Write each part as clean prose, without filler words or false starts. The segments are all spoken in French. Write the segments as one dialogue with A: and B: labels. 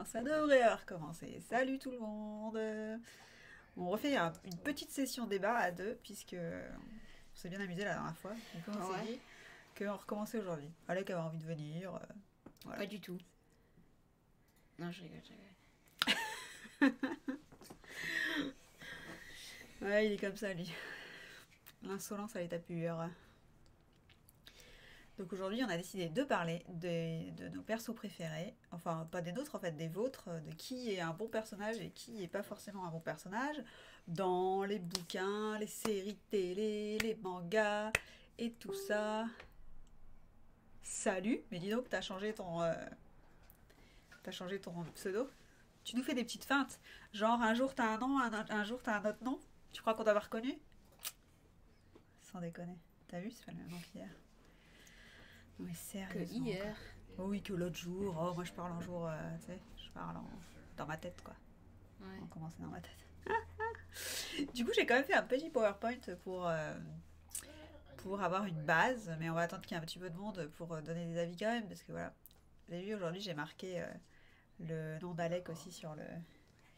A: ça devrait recommencer. Salut tout le monde. On refait une petite session débat à deux, puisque on s'est bien amusé la dernière fois. Donc on s'est dit qu'on recommençait aujourd'hui. Alec avait envie de venir.
B: Voilà. Pas du tout. Non, je rigole.
A: Ouais, il est comme ça, lui. L'insolence à l'état pur. Donc aujourd'hui, on a décidé de parler de nos persos préférés. Enfin, pas des nôtres, en fait, des vôtres. De qui est un bon personnage et qui n'est pas forcément un bon personnage. Dans les bouquins, les séries télé, les mangas et tout ça. Salut. Mais dis donc, t'as changé ton pseudo. Tu nous fais des petites feintes. Genre, un jour t'as un nom, un jour t'as un autre nom. Tu crois qu'on t'avait reconnu? Sans déconner. T'as vu, c'est pas le même nom qu'hier. Non mais sérieusement.
B: Que hier.
A: Oh oui, que l'autre jour. Oh, moi je parle un jour, tu sais, je parle dans ma tête, quoi.
B: Ouais.
A: On commence dans ma tête. Du coup, j'ai quand même fait un petit PowerPoint pour avoir une base, mais on va attendre qu'il y ait un petit peu de monde pour donner des avis quand même, parce que voilà. Vous avez vu, aujourd'hui, j'ai marqué le nom d'Alec aussi sur le...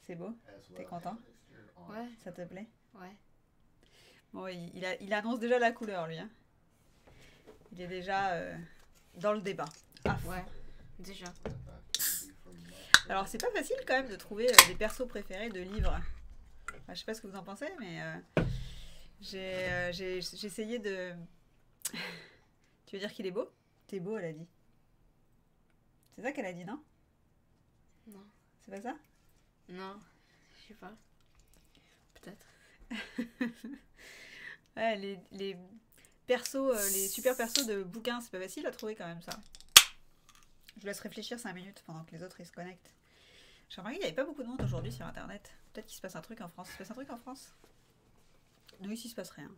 A: C'est beau? T'es content?
B: Ouais.
A: Ça te plaît?
B: Ouais.
A: Bon, il annonce déjà la couleur, lui. Hein. Il est déjà dans le débat. Ah,
B: ouais, déjà.
A: Alors, c'est pas facile quand même de trouver des persos préférés de livres. Enfin, je sais pas ce que vous en pensez, mais j'ai essayé de... Tu veux dire qu'il est beau? T'es beau, elle a dit. C'est ça qu'elle a dit, non?
B: Non.
A: C'est pas ça?
B: Non, je sais pas. Peut-être.
A: Ouais, les persos, les super persos de bouquins, c'est pas facile à trouver quand même, ça. Je vous laisse réfléchir 5 minutes pendant que les autres ils se connectent. J'ai remarqué qu'il n'y avait pas beaucoup de monde aujourd'hui sur internet. Peut-être qu'il se passe un truc en France. Il se passe un truc en France? Nous, ici, il se passe rien.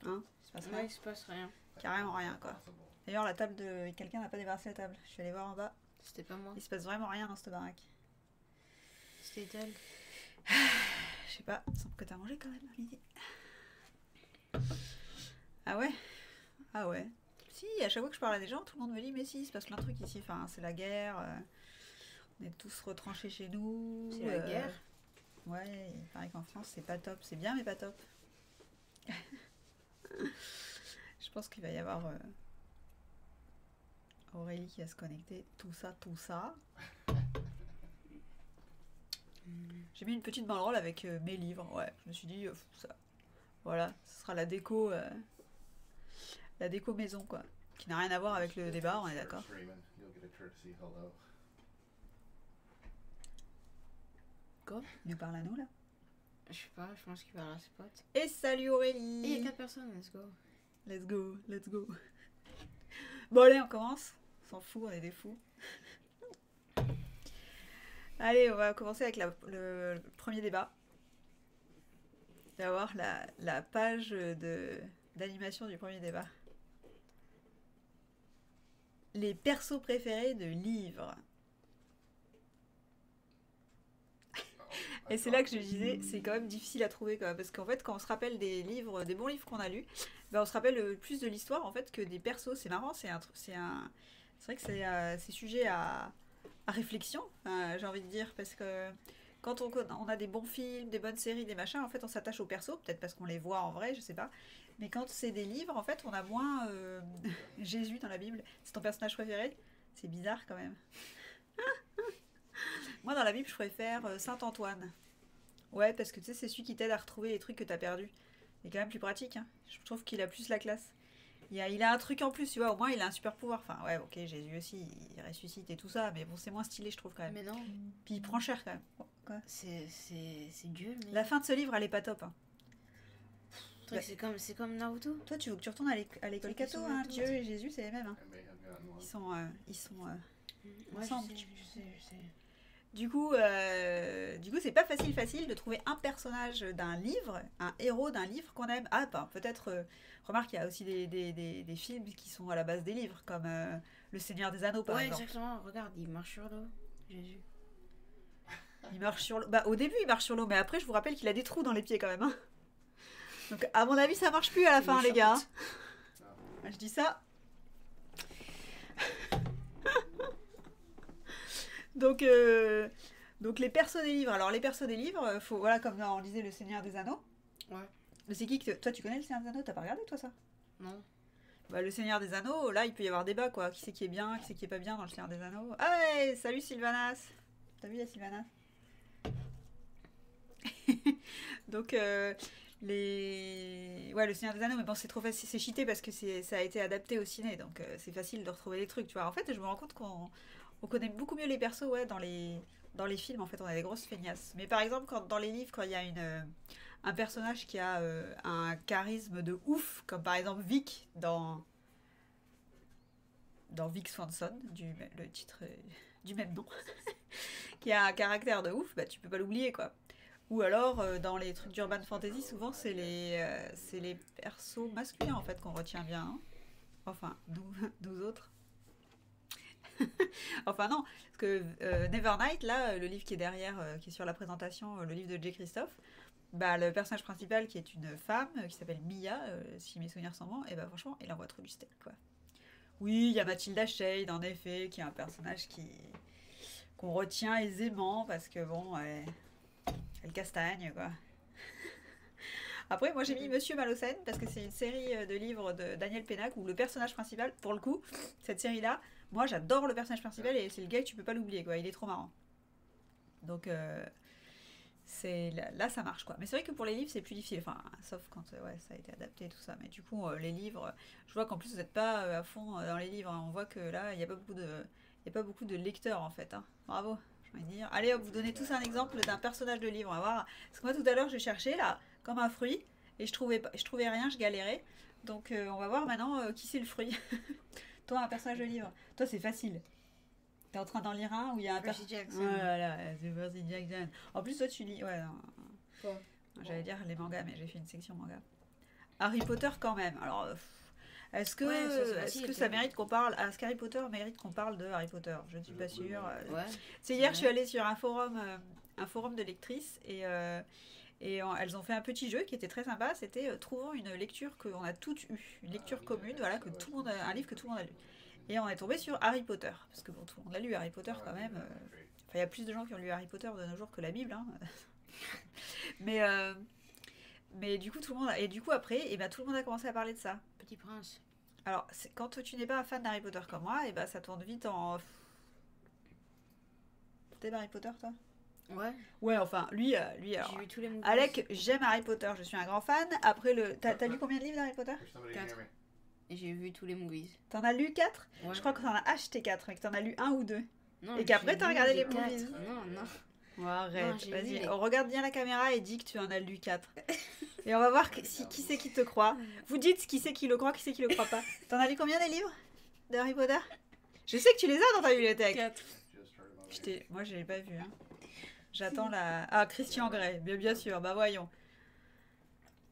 A: Hein? Il se passe rien.
B: Ouais, il se passe rien.
A: Carrément rien, quoi. D'ailleurs, la table de... Quelqu'un n'a pas débarrassé la table. Je suis allée voir en bas.
B: C'était pas moi.
A: Il se passe vraiment rien dans cette baraque.
B: C'était elle.
A: Je sais pas, il semble que t'as mangé quand même à midi. Ah ouais? Ah ouais. Si, à chaque fois que je parle à des gens, tout le monde me dit mais si, il se passe plein de trucs ici. Enfin, c'est la guerre. On est tous retranchés chez nous.
B: C'est la guerre?
A: Ouais, il paraît qu'en France, c'est pas top. C'est bien, mais pas top. Je pense qu'il va y avoir Aurélie qui va se connecter. Tout ça, tout ça. J'ai mis une petite banderole avec mes livres. Ouais, je me suis dit, ça. Voilà, ce sera la déco maison, quoi. Qui n'a rien à voir avec le débat, on est d'accord.
B: Quoi?
A: Il nous parle à nous, là?
B: Je sais pas, je pense qu'il parle à ses potes.
A: Et salut Aurélie!
B: Et il y a 4 personnes, let's go.
A: Let's go, let's go. Bon, allez, on commence. On s'en fout, on est des fous. Allez, on va commencer avec le premier débat. Il va y avoir la page d'animation du premier débat. Les persos préférés de livres. Et c'est là que je disais, c'est quand même difficile à trouver quand même, parce qu'en fait, quand on se rappelle des livres, des bons livres qu'on a lus, ben on se rappelle plus de l'histoire en fait que des persos. C'est marrant, c'est vrai que c'est sujet à réflexion, j'ai envie de dire, parce que quand on a des bons films, des bonnes séries, des machins, en fait, on s'attache aux persos, peut-être parce qu'on les voit en vrai, je sais pas. Mais quand c'est des livres, en fait, on a moins Jésus dans la Bible. C'est ton personnage préféré? C'est bizarre quand même. Moi, dans la Bible, je préfère Saint Antoine. Ouais, parce que tu sais, c'est celui qui t'aide à retrouver les trucs que t'as perdus. Il est quand même plus pratique, hein. Je trouve qu'il a plus la classe. Il a un truc en plus, tu vois, au moins il a un super pouvoir. Enfin, ouais, ok, Jésus aussi, il ressuscite et tout ça, mais bon, c'est moins stylé, je trouve, quand même.
B: Mais non.
A: Puis il prend cher, quand même. Quoi?
B: C'est Dieu, mais...
A: La fin de ce livre, elle est pas top, hein.
B: Bah, c'est comme Naruto.
A: Toi, tu veux que tu retournes à l'école catho, hein. Dieu et Jésus, c'est les mêmes, hein. Ils sont
B: Ouais,
A: ensemble.
B: je sais.
A: Du coup, c'est pas facile de trouver un personnage d'un livre, un héros d'un livre qu'on aime. Ah, ben, peut-être, remarque, il y a aussi des films qui sont à la base des livres, comme Le Seigneur des Anneaux, par exemple.
B: Ouais, exactement. Regarde, il marche sur l'eau. Jésus.
A: Il marche sur l'eau. Bah, au début, il marche sur l'eau, mais après, je vous rappelle qu'il a des trous dans les pieds, quand même. Hein. Donc, à mon avis, ça marche plus à la fin, les gars. Moi, je dis ça. Donc, Donc les persos des livres. Alors les persos des livres, faut, voilà, comme on disait Le Seigneur des Anneaux.
B: Ouais.
A: Mais c'est qui que... Toi, tu connais Le Seigneur des Anneaux? T'as pas regardé, toi, ça?
B: Non.
A: Bah, Le Seigneur des Anneaux, là, il peut y avoir débat, quoi. Qui c'est qui est bien, qui c'est qui est pas bien dans Le Seigneur des Anneaux. Ah ouais, salut Sylvanas. T'as vu la Sylvanas? Donc, ouais, Le Seigneur des Anneaux, mais bon, c'est trop facile, c'est cheaté parce que ça a été adapté au ciné, donc c'est facile de retrouver les trucs, tu vois. En fait, je me rends compte qu'on connaît beaucoup mieux les persos, ouais, dans les films, en fait, on a des grosses feignasses. Mais par exemple, dans les livres, quand il y a un personnage qui a un charisme de ouf, comme par exemple Vic dans Vic Swanson, le titre du même nom, qui a un caractère de ouf, bah tu peux pas l'oublier, quoi. Ou alors, dans les trucs d'urban fantasy, souvent c'est les persos masculins en fait qu'on retient bien. Hein. Enfin, nous autres. Enfin non, parce que Nevernight, là, le livre qui est derrière, qui est sur la présentation, le livre de J. Christophe, bah, le personnage principal qui est une femme, qui s'appelle Mia, si mes souvenirs sont bons, et bah franchement, il envoie trop du steak, quoi. Oui, il y a Mathilda Shade, en effet, qui est un personnage qu'on retient aisément, parce que bon, elle castagne, quoi. Après, moi j'ai mis Monsieur Malocène, parce que c'est une série de livres de Daniel Pénac, où le personnage principal, pour le coup, cette série-là, moi j'adore le personnage principal, et c'est le gars que tu peux pas l'oublier, quoi. Il est trop marrant. Donc, là ça marche, quoi. Mais c'est vrai que pour les livres c'est plus difficile, enfin sauf quand ouais, ça a été adapté et tout ça, mais du coup les livres, je vois qu'en plus vous n'êtes pas à fond dans les livres, hein. On voit que là il n'y a pas beaucoup de lecteurs en fait, hein. Bravo, je vais dire. Allez hop, vous donnez tous un exemple d'un personnage de livre, on va voir, parce que moi tout à l'heure je cherchais là comme un fruit et je trouvais rien, je galérais, donc on va voir maintenant qui c'est le fruit. Toi, un personnage de livre, toi c'est facile. T'es en train d'en lire un où il y a un
B: Percy Jackson.
A: Voilà, c'est Percy Jackson. En plus, toi, tu lis. Ouais, non.
B: Quoi?
A: J'allais dire les mangas, mais j'ai fait une section manga. Harry Potter, quand même. Alors, est-ce que,
B: Ouais, ça, c'est
A: est-ce
B: facile,
A: que ça mérite qu'on parle. Est-ce qu'Harry Potter mérite qu'on parle de Harry Potter? Je ne suis pas sûre.
B: Ouais.
A: C'est hier, je suis allée sur un forum de lectrices elles ont fait un petit jeu qui était très sympa. C'était trouvons une lecture qu'on a toutes eue, une lecture commune, voilà, que tout le monde un livre que tout le monde a lu. Et on est tombé sur Harry Potter, parce que bon, tout le monde l'a lu Harry Potter quand même. Enfin, il y a plus de gens qui ont lu Harry Potter de nos jours que la Bible, hein. mais du coup tout le monde et du coup après, et ben tout le monde a commencé à parler de ça.
B: Petit Prince.
A: Alors quand tu n'es pas un fan d'Harry Potter comme moi, et ben ça tourne vite en. T'aimes Harry Potter, toi?
B: Ouais.
A: Ouais, enfin lui alors.
B: J'ai vu tous les movies.
A: Alec, j'aime Harry Potter, je suis un grand fan. Après t'as lu combien de livres d'Harry Potter?
B: 4. Et j'ai vu tous les movies.
A: T'en as lu 4?
B: Ouais.
A: Je crois que t'en as acheté 4 et que t'en as lu 1 ou 2.
B: Non,
A: Et qu'après,
B: j'ai
A: t'as
B: lu
A: regardé les
B: 4.
A: movies.
B: Non.
A: Oh, arrête,
B: Non, j'ai
A: vas-y,
B: lu les-
A: on regarde bien la caméra et dis que tu en as lu 4. Et on va voir qui c'est qui te croit. Vous dites qui c'est qui le croit, qui c'est qui le croit pas. T'en as lu combien des livres de Harry Potter? Je sais que tu les as dans ta bibliothèque.
B: 4.
A: Moi, je l'ai pas vu. Hein. J'attends la... Ah, Christian Grey, bien sûr, bah voyons.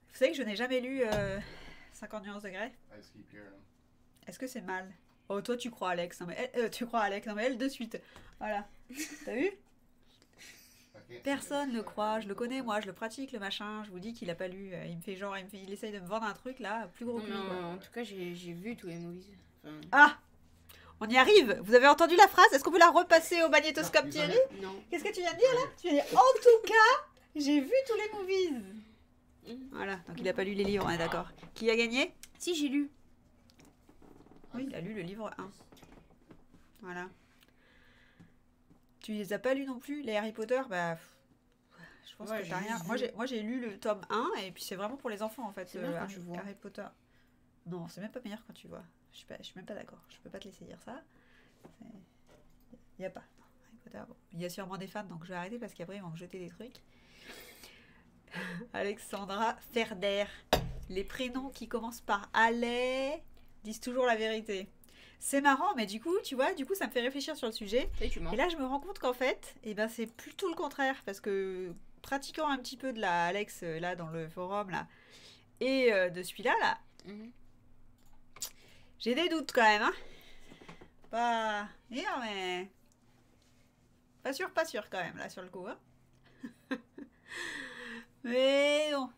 A: Vous savez que je n'ai jamais lu 50 nuances de Grey. Est-ce que c'est mal? Oh, toi, tu crois Alex. Non, mais tu crois Alex. Non, mais elle, de suite. Voilà. T'as vu? Personne ne croit. Je le connais, moi. Je le pratique, le machin. Je vous dis qu'il a pas lu. Il me fait genre... Il essaye de me vendre un truc, là, plus gros que lui. Quoi.
B: Non, en tout cas, j'ai vu tous les movies. Enfin...
A: Ah! On y arrive! Vous avez entendu la phrase? Est-ce qu'on peut la repasser au magnétoscope, Thierry?
B: Non.
A: Qu'est-ce que tu viens de dire, là? Tu viens de dire, en tout cas, j'ai vu tous les movies. Voilà. Donc, il a pas lu les livres, on est d'accord. Qui a gagné?
B: Si, j'ai lu.
A: Oui, il a lu le livre 1. Voilà. Tu les as pas lus non plus, les Harry Potter? Bah, je pense
B: Ouais,
A: que t'as
B: j'ai
A: rien.
B: juste
A: Moi, j'ai lu le tome 1, et puis c'est vraiment pour les enfants, en fait,
B: C'est bien quand tu vois.
A: Harry Potter. Non, c'est même pas meilleur quand tu vois. Je suis même pas d'accord. Je peux pas te laisser dire ça. Il y a pas. Non, Harry Potter, bon. Il y a sûrement des fans, donc je vais arrêter parce qu'après, ils vont me jeter des trucs. Alexandra Ferder. Les prénoms qui commencent par Allais disent toujours la vérité. C'est marrant, mais du coup, tu vois, ça me fait réfléchir sur le sujet.
B: Tu mens.
A: Et là, je me rends compte qu'en fait, eh ben, c'est plutôt le contraire. Parce que pratiquant un petit peu de la Alex, là, dans le forum, là, et de celui-là, là, j'ai des doutes quand même, hein. Pas... Non, mais... Pas sûr quand même, là, sur le coup, hein. Mais bon.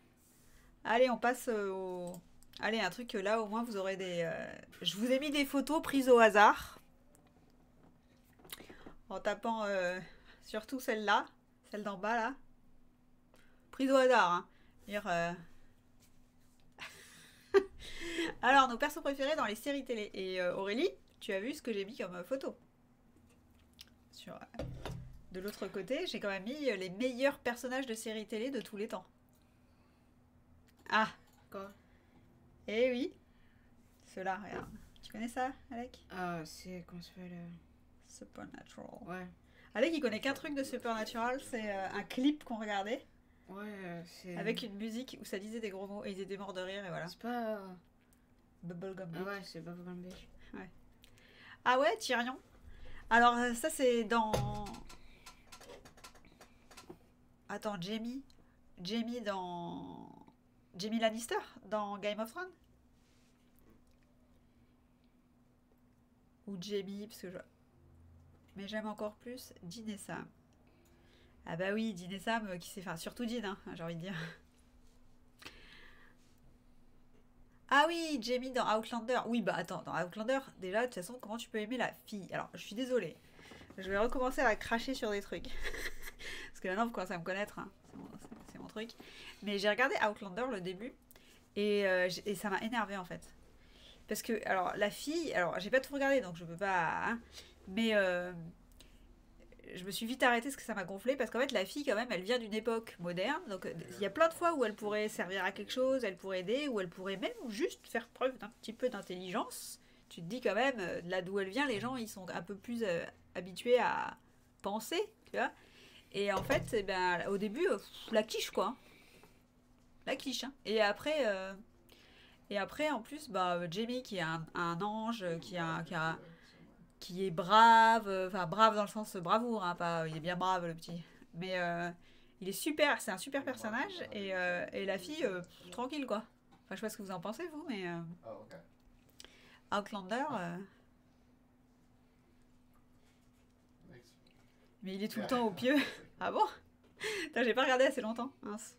A: Allez, on passe au... Allez, un truc que là, au moins, vous aurez des... Je vous ai mis des photos prises au hasard. En tapant Surtout celle-là. Celle d'en bas, là. Prise au hasard, hein. Dire, Alors, nos persos préférés dans les séries télé. Et Aurélie, tu as vu ce que j'ai mis comme photo. Sur, de l'autre côté, j'ai quand même mis les meilleurs personnages de séries télé de tous les temps. Ah,
B: Quoi?
A: eh oui. Ceux-là, regarde. Tu connais ça, Alec?
B: Ah, c'est. Comment ça s'appelle?
A: Supernatural.
B: Ouais.
A: Alec, il connaît qu'un truc de Supernatural, c'est un clip qu'on regardait.
B: Ouais, c'est.
A: Avec une musique où ça disait des gros mots et ils étaient morts de rire et voilà.
B: C'est pas.
A: Bubblegum.
B: Ah ouais, c'est Bubblegum Beach.
A: Ah ouais, Tyrion. Alors ça c'est dans... Attends, Jamie. Jamie dans... Jamie Lannister dans Game of Thrones. Ou Jamie, parce que je... Mais j'aime encore plus Dean et Sam. Ah bah oui, Dean et Sam, qui s'est... Enfin, surtout Dean, hein, j'ai envie de dire. Ah oui, Jamie dans Outlander. Oui, bah attends, dans Outlander, déjà, de toute façon, comment tu peux aimer la fille? Alors, je suis désolée. Je vais recommencer à cracher sur des trucs. Parce que maintenant, vous commencez à me connaître. Hein. C'est mon truc. Mais j'ai regardé Outlander le début. Et ça m'a énervé en fait. Parce que, alors, la fille. Alors, j'ai pas tout regardé, donc je peux pas. Hein, mais je me suis vite arrêtée parce que ça m'a gonflé. Parce qu'en fait, la fille, quand même, elle vient d'une époque moderne. Donc, il y a plein de fois où elle pourrait servir à quelque chose, elle pourrait aider, ou elle pourrait même juste faire preuve d'un petit peu d'intelligence. Tu te dis quand même, là d'où elle vient, les gens, ils sont un peu plus habitués à penser, tu vois. Et en fait, eh ben, au début, la quiche, quoi. La quiche, hein. Et après, en plus, bah, Jamie, qui est un ange, qui est brave, enfin brave dans le sens bravoure, hein, pas, il est bien brave le petit. Mais il est super, c'est un super personnage, et la fille, tranquille, quoi. Enfin, je sais pas ce que vous en pensez, vous, mais Outlander, mais il est tout le temps au pieu. Ah bon? Putain, j'ai pas regardé assez longtemps. Mince.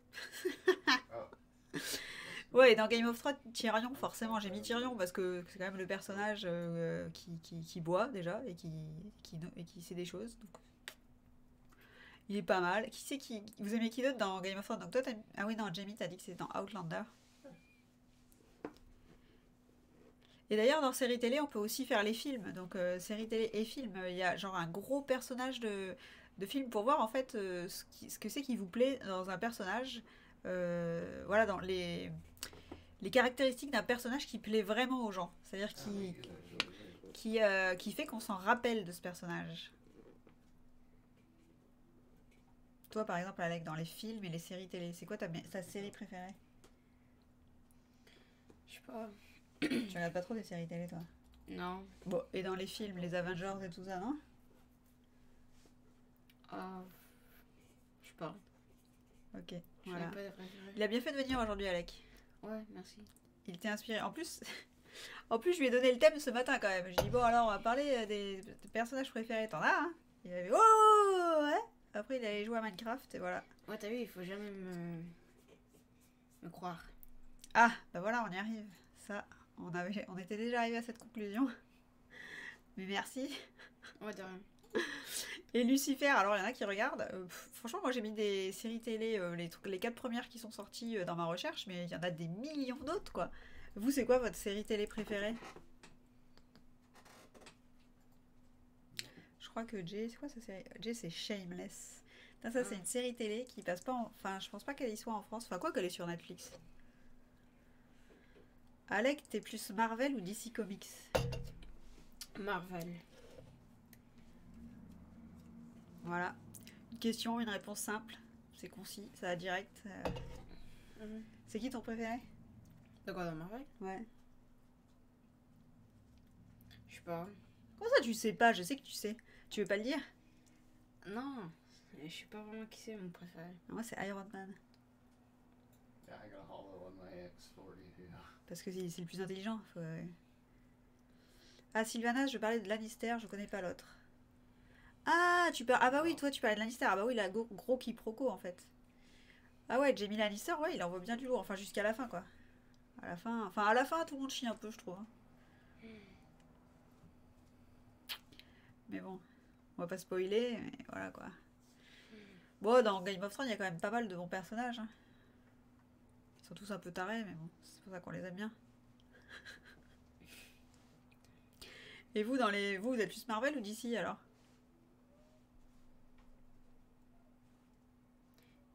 A: Ouais, et dans Game of Thrones, Tyrion, forcément, j'ai mis Tyrion parce que c'est quand même le personnage qui boit déjà et qui sait des choses. Donc, il est pas mal. Qui c'est qui. Vous aimez qui d'autre dans Game of Thrones? Donc toi, ah oui, non, Jamie, t'as dit que c'était dans Outlander. Et d'ailleurs, dans série télé, on peut aussi faire les films. Donc, série télé et film, il y a genre un gros personnage de film pour voir en fait ce que c'est qui vous plaît dans un personnage. Voilà, dans les caractéristiques d'un personnage qui plaît vraiment aux gens. C'est-à-dire qui fait qu'on s'en rappelle de ce personnage. Toi, par exemple, Alec, dans les films et les séries télé, c'est quoi ta série préférée?
B: Je sais pas.
A: Tu regardes pas trop des séries télé, toi?
B: Non.
A: Bon, et dans les films, les Avengers et tout ça, non?
B: Ah. Je sais pas.
A: Ok,
B: Je
A: voilà.
B: n'ai pas de préféré.
A: Il a bien fait de venir aujourd'hui, Alec.
B: Ouais, merci.
A: Il t'est inspiré. En plus, je lui ai donné le thème ce matin quand même. J'ai dit, bon, alors, on va parler des personnages préférés. T'en as, hein? Il avait, oh, ouais. Après, il allait jouer à Minecraft et voilà.
B: Ouais, t'as vu, il faut jamais me croire.
A: Ah, bah voilà, on y arrive. Ça, on était déjà arrivé à cette conclusion. Mais merci.
B: Ouais, de rien.
A: Et Lucifer, alors il y en a qui regardent. Franchement, moi j'ai mis des séries télé, les 4 premières qui sont sorties dans ma recherche, mais il y en a des millions d'autres, quoi. Vous, c'est quoi votre série télé préférée? Je crois que Jay, c'est quoi sa série? Jay, c'est Shameless. Putain, ça, c'est une série télé qui passe pas Enfin, je pense pas qu'elle y soit en France. Enfin, quoi qu'elle est sur Netflix. Alec, t'es plus Marvel ou DC Comics?
B: Marvel.
A: Voilà. Une question, une réponse simple. C'est concis, ça va direct. C'est qui ton préféré?
B: De quoi, dans Marvel?
A: Ouais.
B: Je sais pas.
A: Comment ça, tu sais pas? Je sais que tu sais. Tu veux pas le dire?
B: Non. Je sais pas vraiment qui c'est mon préféré.
A: Moi, c'est Iron Man. Parce que c'est le plus intelligent. Ah, Sylvanas, je parlais de Lannister, je connais pas l'autre. Ah, ah bah oui, toi tu parlais de Lannister. Ah bah oui, la gros quiproquo en fait. Ah ouais, Jamie Lannister, ouais, il envoie bien du lourd. Enfin, jusqu'à la fin, quoi. À la fin, tout le monde chie un peu, je trouve. Hein. Mais bon, on va pas spoiler, mais voilà, quoi. Bon, dans Game of Thrones, il y a quand même pas mal de bons personnages. Hein. Ils sont tous un peu tarés, mais bon, c'est pour ça qu'on les aime bien. Et vous, vous êtes plus Marvel ou DC alors?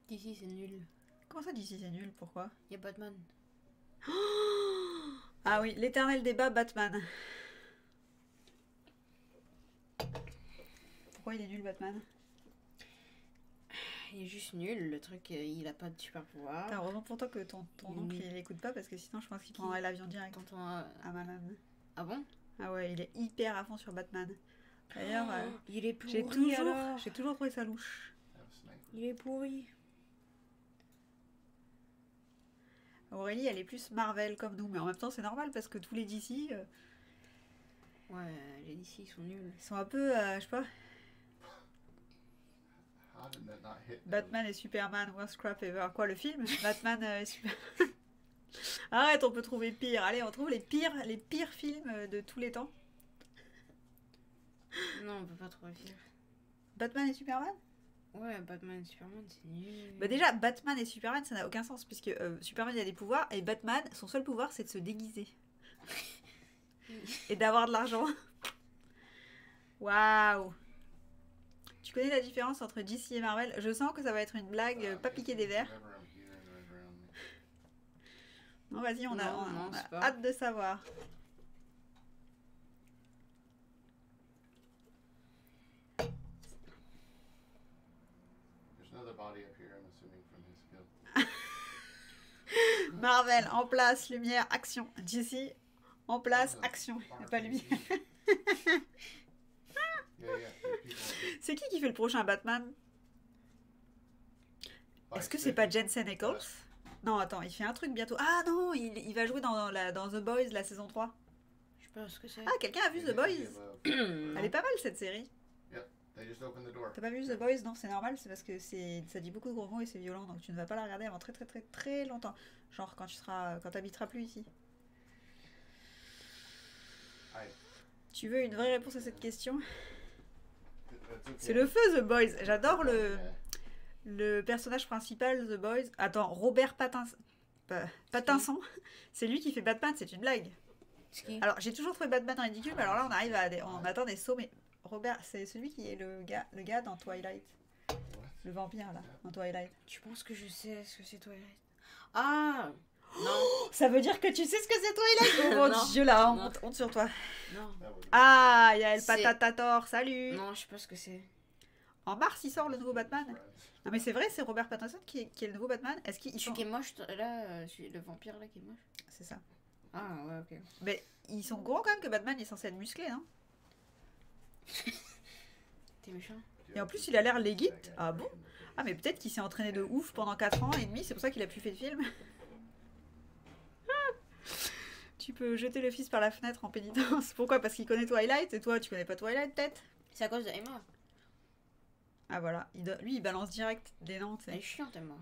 B: DC, c'est nul.
A: Comment ça, DC, c'est nul? Pourquoi?
B: Il y a Batman.
A: Ah oui, l'éternel débat Batman. Pourquoi il est nul, Batman?
B: Il est juste nul, le truc, il a pas de super pouvoir.
A: Heureusement pour toi que ton oncle il écoute pas parce que sinon je pense qu'il prendrait l'avion direct.
B: Tonton,
A: Ah malade.
B: ah bon?
A: Ah ouais, il est hyper à fond sur Batman. D'ailleurs,
B: il est pourri
A: j'ai toujours trouvé ça louche.
B: Il est pourri.
A: Aurélie, elle est plus Marvel comme nous, mais en même temps c'est normal parce que tous les DC,
B: Ouais, les DC ils sont nuls.
A: ils sont un peu, je sais pas, Batman et Superman, worst crap ever. Quoi, le film? Batman et Superman. Arrête, on peut trouver pire. Allez, on trouve les pires films de tous les temps.
B: Non, on peut pas trouver pire.
A: Batman et Superman?
B: Ouais, Batman et Superman, c'est nul.
A: Bah déjà, Batman et Superman, ça n'a aucun sens, puisque Superman, il a des pouvoirs, et Batman, son seul pouvoir, c'est de se déguiser. Et d'avoir de l'argent. Waouh! Tu connais la différence entre DC et Marvel? Je sens que ça va être une blague, pas piquer des verres. Non, vas-y, on a hâte de savoir. Marvel, en place, lumière, action. DC, en place, action. Il n'y a pas lumière. C'est qui fait le prochain Batman? Est-ce que c'est pas Jensen Ackles? Non, attends, il fait un truc bientôt. Ah non, il va jouer dans The Boys, la saison 3.
B: Je sais pas ce que c'est.
A: Ah, quelqu'un a vu The Boys? Elle est pas mal cette série. T'as pas vu The Boys? Non, c'est normal, c'est parce que ça dit beaucoup de gros mots et c'est violent, donc tu ne vas pas la regarder avant très très très très longtemps. Genre quand t'habiteras plus ici. Tu veux une vraie réponse à cette question? C'est le feu The Boys. J'adore le personnage principal The Boys. Attends, Robert Pattinson. C'est lui qui fait Batman, c'est une blague. Alors j'ai toujours trouvé Batman ridicule, mais alors là on atteint des sommets. Robert, c'est celui qui est le gars dans Twilight. Le vampire là, dans Twilight.
B: Tu penses que je sais ce que c'est Twilight? Ah non.
A: Ça veut dire que tu sais ce que c'est Twilight? Oh mon
B: Non.
A: dieu là,
B: Non.
A: honte sur toi.
B: Non.
A: Ah, il y a El
B: C'est-
A: Patatator, salut.
B: Non, je sais pas ce que c'est.
A: En mars, il sort le nouveau Batman. Non mais c'est vrai, c'est Robert Pattinson qui est le nouveau Batman. Est-ce qu'il
B: Celui qui est moche, là, le vampire là qui est moche.
A: C'est ça.
B: Ah ouais, ok.
A: Mais ils sont gros quand même que Batman est censé être musclé, hein.
B: T'es méchant?
A: Et en plus, il a l'air legit. Ah bon? Ah mais peut-être qu'il s'est entraîné de ouf pendant 4 ans et demi, c'est pour ça qu'il a plus fait de film. Tu peux jeter le fils par la fenêtre en pénitence. Pourquoi? Parce qu'il connaît Twilight et toi, tu connais pas Twilight peut-être?
B: C'est à cause de Emma.
A: Ah voilà, lui il balance direct des noms, tu
B: Elle
A: sais.
B: est chiante, Emma.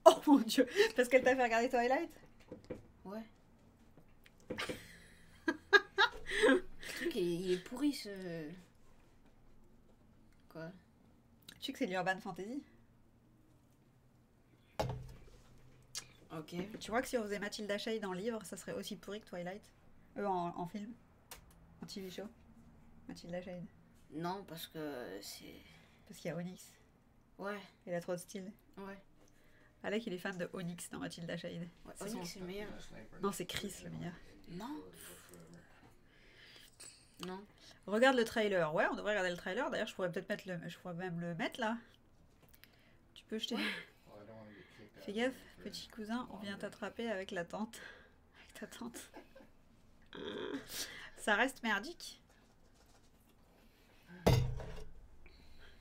A: Oh mon dieu! Parce qu'elle t'a fait regarder Twilight?
B: Ouais. Le truc, il est pourri ce. Quoi?
A: Tu sais que c'est de l'urban fantasy?
B: Ok.
A: Tu crois que si on faisait Mathilda Shade en livre, ça serait aussi pourri que Twilight? En film? En TV show? Mathilda Shade.
B: Non, parce que c'est.
A: Parce qu'il y a Onyx.
B: Ouais,
A: Il a trop de style.
B: ouais.
A: Alec, il est fan de Onyx dans Mathilda Shade.
B: Ouais,
A: C'est
B: Onyx, c'est le meilleur.
A: Non, c'est Chris le meilleur.
B: Non. Non.
A: Regarde le trailer. Ouais, on devrait regarder le trailer. D'ailleurs, je pourrais même le mettre là. Tu peux jeter. Fais gaffe, petit cousin, on vient t'attraper avec la tante. Avec ta tante. Ça reste merdique.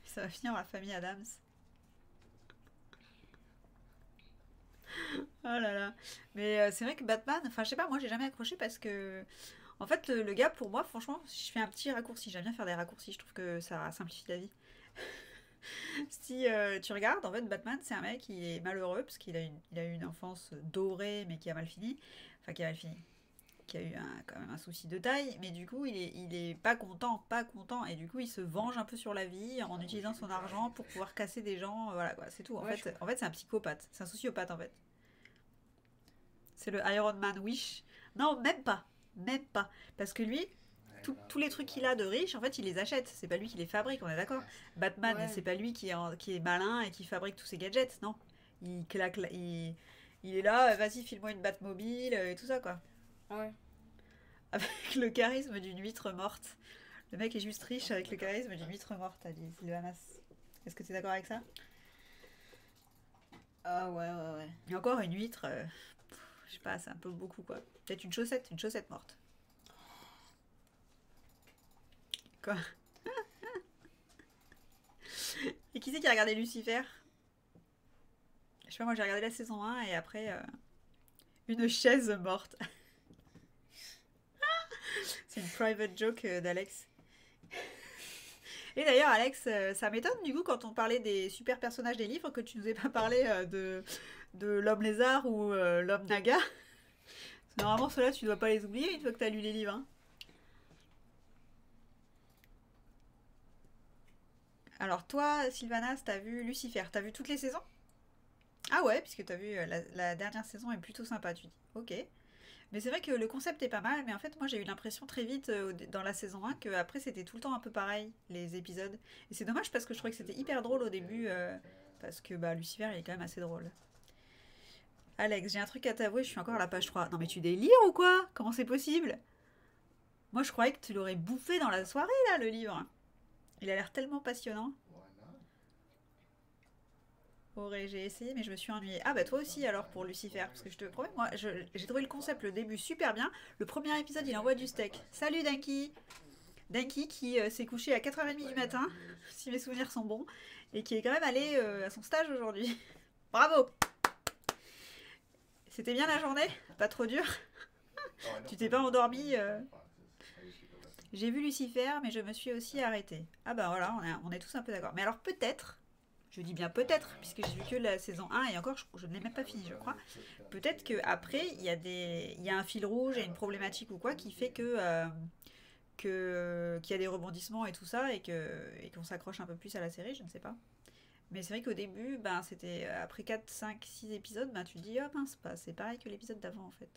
A: Ça va finir dans la famille Adams. Oh là là. Mais c'est vrai que Batman, enfin je sais pas, moi j'ai jamais accroché parce que en fait le gars pour moi franchement, si je fais un petit raccourci, j'aime bien faire des raccourcis, je trouve que ça simplifie la vie. Si tu regardes, en fait Batman c'est un mec qui est malheureux parce qu'il a eu une enfance dorée mais qui a mal fini. Enfin qui a mal fini. qui a eu quand même un souci de taille, mais du coup il est pas content, et du coup il se venge un peu sur la vie en utilisant son argent pour pouvoir casser des gens, voilà quoi, c'est tout.
B: Ouais,
A: En fait c'est un psychopathe, c'est un sociopathe en fait. C'est le Iron Man Wish. Non, même pas, parce que lui, tous les trucs qu'il a de riche, en fait il les achète, c'est pas lui qui les fabrique, on est d'accord. Batman,
B: Ouais.
A: c'est pas lui qui est malin et qui fabrique tous ses gadgets, non. Il claque, il est là, vas-y file-moi une Batmobile et tout ça quoi.
B: Ouais.
A: Avec le charisme d'une huître morte. Le mec est juste riche avec le charisme d'une huître morte, a dit Sylvanas. Est-ce que tu es d'accord avec ça?
B: Ah ouais.
A: Et encore une huître, je sais pas, c'est un peu beaucoup quoi. Peut-être une chaussette morte. Quoi? Et qui c'est qui a regardé Lucifer? Je sais pas, moi j'ai regardé la saison 1 et après une chaise morte. C'est une private joke d'Alex. Et d'ailleurs, Alex, ça m'étonne du coup quand on parlait des super personnages des livres que tu nous aies pas parlé de l'homme lézard ou l'homme naga. Normalement, ceux-là, tu dois pas les oublier une fois que tu as lu les livres. Hein. Alors, toi, Sylvanas, t'as vu Lucifer, t'as vu toutes les saisons? Ah ouais, puisque t'as vu la dernière saison est plutôt sympa, tu dis. Ok. Mais c'est vrai que le concept est pas mal, mais en fait, moi j'ai eu l'impression très vite dans la saison 1 que après c'était tout le temps un peu pareil, les épisodes. Et c'est dommage parce que je trouvais que c'était hyper drôle au début, parce que bah, Lucifer il est quand même assez drôle. Alex, j'ai un truc à t'avouer, je suis encore à la page 3. Non mais tu délires ou quoi? Comment c'est possible? Moi je croyais que tu l'aurais bouffé dans la soirée là, le livre. Il a l'air tellement passionnant. J'ai essayé mais je me suis ennuyée. Ah bah toi aussi alors pour Lucifer, parce que je te promets, moi j'ai trouvé le concept, le début super bien. Le premier épisode il envoie du steak. Salut Danky. Danky qui s'est couché à 4h30 du matin, si mes souvenirs sont bons, et qui est quand même allé à son stage aujourd'hui. Bravo. C'était bien la journée? Pas trop dur? Tu t'es pas endormi J'ai vu Lucifer mais je me suis aussi arrêtée. Ah bah voilà, on est tous un peu d'accord. Mais alors peut-être... Je dis bien peut-être, puisque j'ai vu que la saison 1 et encore je ne l'ai même pas fini, je crois. Peut-être qu'après, il y a un fil rouge et une problématique ou quoi qui fait qu'il y a des rebondissements et tout ça et qu'on s'accroche un peu plus à la série, je ne sais pas. Mais c'est vrai qu'au début, ben, c'était après 4, 5, 6 épisodes, ben, tu te dis, oh mince, c'est pareil que l'épisode d'avant en fait.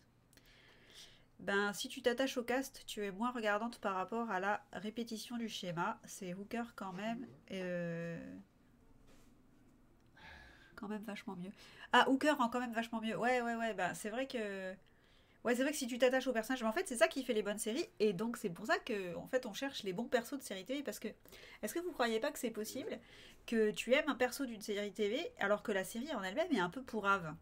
A: Ben, si tu t'attaches au cast, tu es moins regardante par rapport à la répétition du schéma. C'est Hooker quand même. Quand même vachement mieux. Ah, Hooker rend quand même vachement mieux. Ouais. Bah, c'est vrai que. Ouais, c'est vrai que si tu t'attaches au personnage, mais en fait, c'est ça qui fait les bonnes séries. Et donc, c'est pour ça que, en fait, on cherche les bons persos de série TV. Parce que, est-ce que vous croyez pas que c'est possible que tu aimes un perso d'une série TV alors que la série en elle-même est un peu pourrave?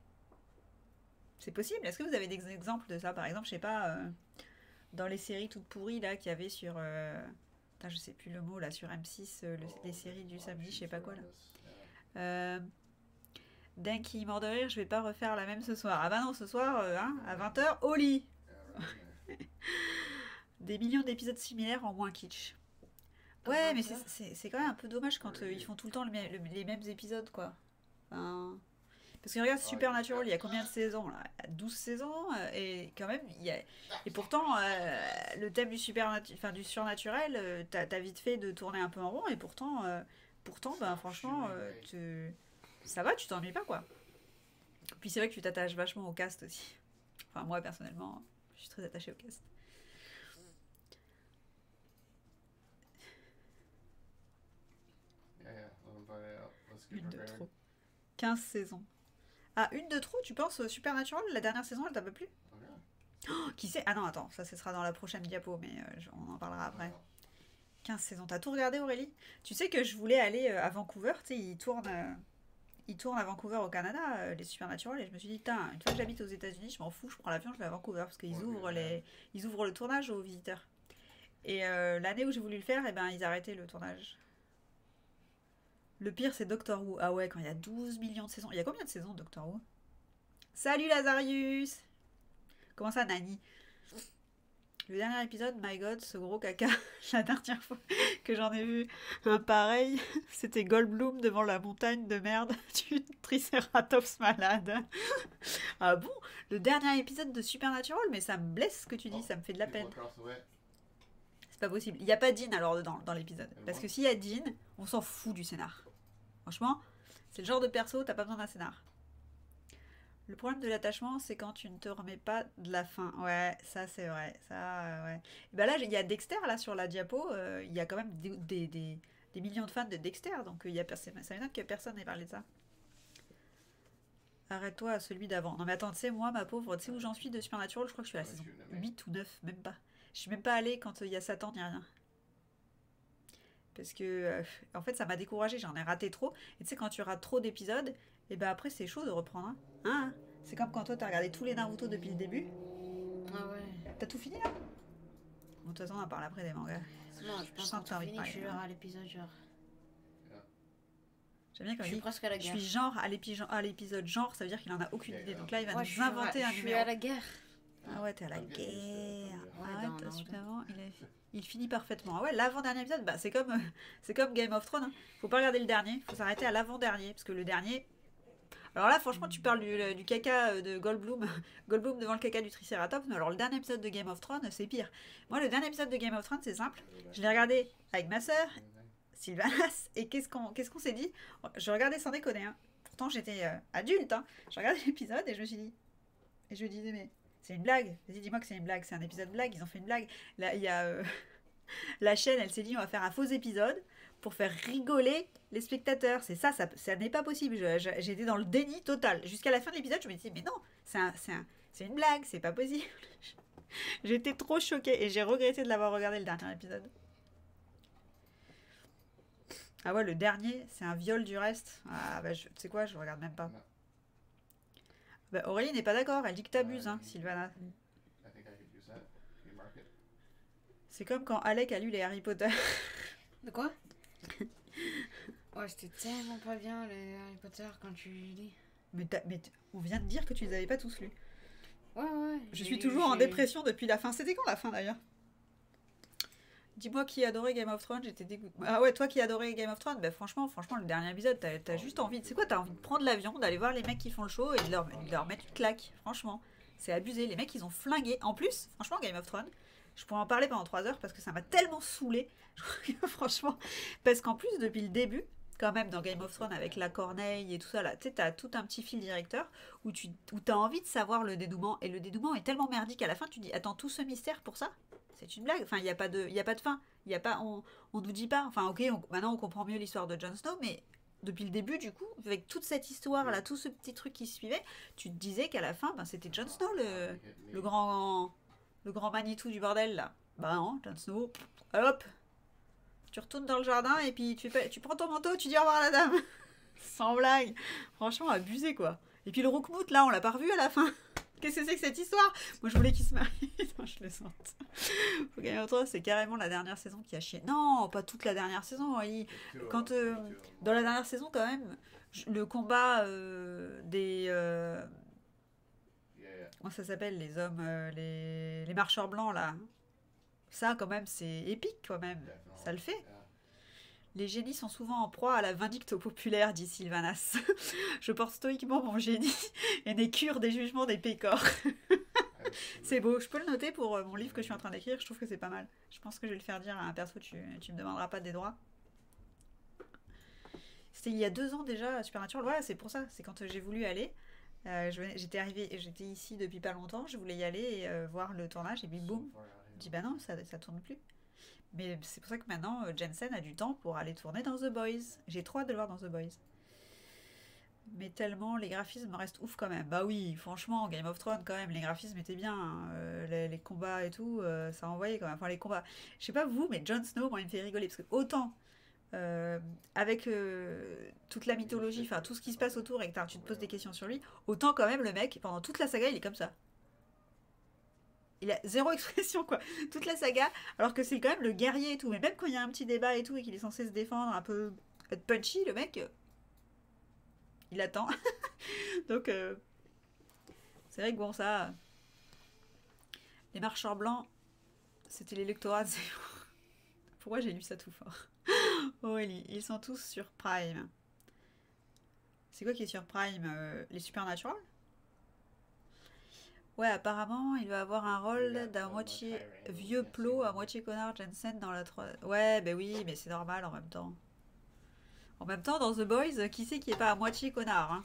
A: C'est possible? Est-ce que vous avez des exemples de ça? Par exemple, je sais pas, dans les séries toutes pourries là qu'il y avait sur. Putain, je sais plus le mot là, sur M6, les séries du samedi, je sais pas quoi là. Danky, mort de rire, je vais pas refaire la même ce soir. Ah bah non, ce soir, hein, à 20h, au lit. Des millions d'épisodes similaires en moins kitsch. Ouais, mais c'est quand même un peu dommage quand ils font tout le temps les mêmes épisodes, quoi. Enfin, parce que regarde Supernatural, il y a combien de saisons là? 12 saisons, et quand même, et pourtant, le thème du, du surnaturel, t'as vite fait de tourner un peu en rond, et pourtant, ben, franchement, ça va, tu t'ennuies pas, quoi. Puis c'est vrai que tu t'attaches vachement au cast aussi. Enfin, moi, personnellement, je suis très attachée au cast. Une de trop. 15 saisons. Ah, une de trop, tu penses Supernatural, la dernière saison, elle t'a pas plu? Oh, qui sait? Ah non, attends, ça ce sera dans la prochaine diapo, mais on en parlera après. 15 saisons. T'as tout regardé, Aurélie? Tu sais que je voulais aller à Vancouver, tu sais, ils tournent à Vancouver au Canada, les Supernatural, et je me suis dit, putain, une fois que j'habite aux États-Unis, je m'en fous, je prends l'avion, je vais à Vancouver, parce qu'ils ouvrent le tournage aux visiteurs. Et l'année où j'ai voulu le faire, eh ben, ils arrêtaient le tournage. Le pire, c'est Doctor Who. Ah ouais, quand il y a 12 millions de saisons. Il y a combien de saisons, Doctor Who? Salut Lazarius! Comment ça, Nani? Le dernier épisode, my god, ce gros caca, la dernière fois que j'en ai vu un pareil, c'était Goldblum devant la montagne de merde du Triceratops malade. Ah bon? Le dernier épisode de Supernatural, mais ça me blesse ce que tu dis, ça me fait de la peine. C'est pas possible. Il n'y a pas Dean alors dans l'épisode. Parce que s'il y a Dean, on s'en fout du scénar. Franchement, c'est le genre de perso, t'as pas besoin d'un scénar. Le problème de l'attachement, c'est quand tu ne te remets pas de la fin. Ouais, ça c'est vrai. Ça, ouais. Et ben là, il y a Dexter là sur la diapo. Il y a quand même des millions de fans de Dexter. Donc ça m'étonne que personne n'ait parlé de ça. Arrête-toi à celui d'avant. Non mais attends, tu sais, moi, ma pauvre, tu sais où j'en suis de Supernatural? Je crois que je suis à la saison 8 ou 9, même pas. Je suis même pas allée quand il y a Satan ni rien. Parce que, en fait, ça m'a découragée. J'en ai raté trop. Et tu sais, quand tu rates trop d'épisodes, et ben après, c'est chaud de reprendre. Hein, c'est comme quand toi, t'as regardé tous les Naruto depuis le début.
B: Ah ouais.
A: T'as tout fini là? Bon, de toute façon, on en parle après des mangas.
B: Non, je pense que t'as envie de parler. Je suis genre à l'épisode genre.
A: J'aime bien quand
B: je suis presque à la guerre.
A: Je suis genre à l'épisode genre, ça veut dire qu'il en a aucune idée. Donc là, il va nous inventer un numéro.
B: Je suis à la guerre.
A: Ah ouais, t'es à la guerre.
B: Ouais,
A: ah ouais, finalement, il finit parfaitement. Ah ouais, l'avant-dernier épisode, bah, c'est comme Game of Thrones. Hein. Faut pas regarder le dernier, faut s'arrêter à l'avant-dernier. Parce que le dernier. Alors là, franchement, tu parles du caca de Goldblum. Goldblum devant le caca du Triceratops. Mais alors, le dernier épisode de Game of Thrones, c'est pire. Moi, le dernier épisode de Game of Thrones, c'est simple. Je l'ai regardé avec ma sœur, Sylvanas, et qu'est-ce qu'on s'est dit? Je regardais sans déconner. Hein. Pourtant, j'étais adulte. Hein. Je regardais l'épisode et je me suis dit. Et je me disais, mais. C'est une blague. Vas-y, dis-moi que c'est une blague. C'est un épisode blague. Ils ont fait une blague. Là, il y a la chaîne. Elle s'est dit, on va faire un faux épisode pour faire rigoler les spectateurs. C'est ça n'est pas possible. J'étais dans le déni total. Jusqu'à la fin de l'épisode, je me disais, mais non, c'est une blague. C'est pas possible. J'étais trop choquée et j'ai regretté de l'avoir regardé le dernier épisode. Ah ouais, le dernier, c'est un viol du reste. Ah bah, tu sais quoi, je regarde même pas. Bah, Aurélie n'est pas d'accord, elle dit que t'abuses, hein, Sylvana. C'est comme quand Alec a lu les Harry Potter.
B: De quoi? Ouais, c'était tellement pas bien les Harry Potter quand tu lis.
A: Mais on vient de dire que tu les avais pas tous lus.
B: Ouais.
A: Je suis toujours en dépression depuis la fin. C'était quand la fin d'ailleurs? Dis-moi qui adorait Game of Thrones, j'étais dégoûtée. Ah ouais, toi qui adorais Game of Thrones, bah franchement, le dernier épisode, t'as juste envie. C'est quoi, t'as envie de prendre l'avion, d'aller voir les mecs qui font le show et de leur mettre une claque. Franchement, c'est abusé. Les mecs, ils ont flingué. En plus, franchement, Game of Thrones, je pourrais en parler pendant 3 heures parce que ça m'a tellement saoulé. Franchement, parce qu'en plus, depuis le début, quand même, dans Game of Thrones, avec la corneille et tout ça, là, tu sais, t'as tout un petit fil directeur où t'as envie de savoir le dénouement. Et le dénouement est tellement merdique à la fin, tu dis, attends, tout ce mystère pour ça? C'est une blague. Enfin, il n'y a pas de fin. On nous dit pas. Enfin, ok, maintenant on comprend mieux l'histoire de Jon Snow, mais depuis le début, du coup, avec toute cette histoire-là, tout ce petit truc qui suivait, tu te disais qu'à la fin, ben, c'était Jon Snow, le grand Manitou du bordel, là. Bah non, Jon Snow, hop, tu retournes dans le jardin et puis tu prends ton manteau, tu dis au revoir à la dame. Sans blague. Franchement, abusé, quoi. Et puis le Roukmout, là, on l'a pas revu à la fin. Qu'est-ce que c'est que cette histoire? Moi, je voulais qu'il se marie. Non, je le sente. Game of Thrones, c'est carrément la dernière saison qui a chié. Non, pas toute la dernière saison. Oui. Quand, dans la dernière saison, quand même, le combat des... comment ça s'appelle? Les hommes... les marcheurs blancs, là. Ça, quand même, c'est épique, quand même. Ça le fait. Les génies sont souvent en proie à la vindicte populaire, dit Sylvanas. Je porte stoïquement mon génie et n'ai cure des jugements des pécores. C'est beau, je peux le noter pour mon livre que je suis en train d'écrire, je trouve que c'est pas mal. Je pense que je vais le faire dire à un perso, tu me demanderas pas des droits. C'était il y a 2 ans déjà, Supernatural, voilà, c'est pour ça, c'est quand j'ai voulu aller. J'étais ici depuis pas longtemps, je voulais y aller et voir le tournage, et puis boum, je dis bah non, ça tourne plus. Mais c'est pour ça que maintenant, Jensen a du temps pour aller tourner dans The Boys. J'ai trop hâte de le voir dans The Boys. Mais tellement, les graphismes restent ouf quand même. Bah oui, franchement, Game of Thrones quand même, les graphismes étaient bien. Hein. Les combats et tout, ça envoyait quand même. Enfin, les combats. Je sais pas vous, mais Jon Snow, moi, il me fait rigoler. Parce que autant, avec toute la mythologie, enfin, tout ce qui se passe autour et que tu te poses des questions sur lui, autant quand même, le mec, pendant toute la saga, il est comme ça. Il a zéro expression, quoi. Toute la saga, alors que c'est quand même le guerrier et tout. Mais même quand il y a un petit débat et tout, et qu'il est censé se défendre, un peu être punchy, le mec, il attend. Donc, c'est vrai que bon, ça... Les marcheurs blancs, C'était l'électorat de Zemmour. Pourquoi j'ai lu ça tout fort? Aurélie, ils sont tous sur Prime. C'est quoi qui est sur Prime? Les Supernatural? Ouais, apparemment, il va avoir un rôle d'un moitié vieux plot, à moitié connard Jensen dans la 3. Ouais, ben oui, mais c'est normal en même temps. En même temps, dans The Boys, qui c'est qui est pas à moitié connard, hein?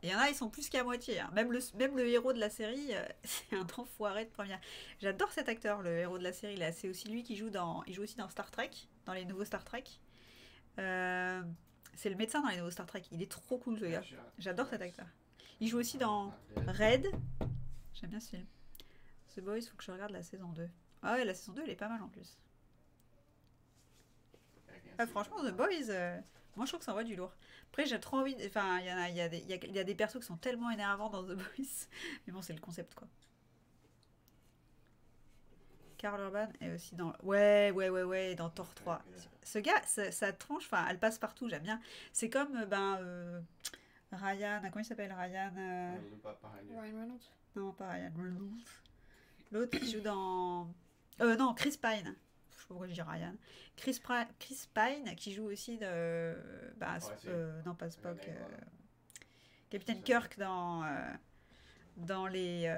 A: Et il y en a, ils sont plus qu'à moitié, hein. Même le héros de la série, c'est un enfoiré de première. J'adore cet acteur, le héros de la série, là. C'est aussi lui qui joue dans... Il joue aussi dans Star Trek, dans les nouveaux Star Trek. Euh, C'est le médecin dans les nouveaux Star Trek. Il est trop cool, ce gars. J'adore cet acteur. Il joue aussi dans Red. J'aime bien ce film. The Boys, faut que je regarde la saison 2. Ah ouais, la saison 2, elle est pas mal en plus. Ah, franchement, The Boys, moi je trouve que ça envoie du lourd. Après, j'ai trop envie. Enfin, il y a des persos qui sont tellement énervants dans The Boys. Mais bon, c'est le concept quoi. Karl Urban est aussi dans. Ouais, dans Thor 3. Ce gars, sa tronche, enfin, elle passe partout, j'aime bien. C'est comme, Ryan. Comment il s'appelle Ryan
B: Ryan Reynolds.
A: Non, pas Ryan Reynolds. L'autre qui joue dans. Non, Chris Pine. Je sais pas pourquoi je dis Ryan. Chris Pine qui joue aussi de. Non, pas Spock. Capitaine Kirk dans les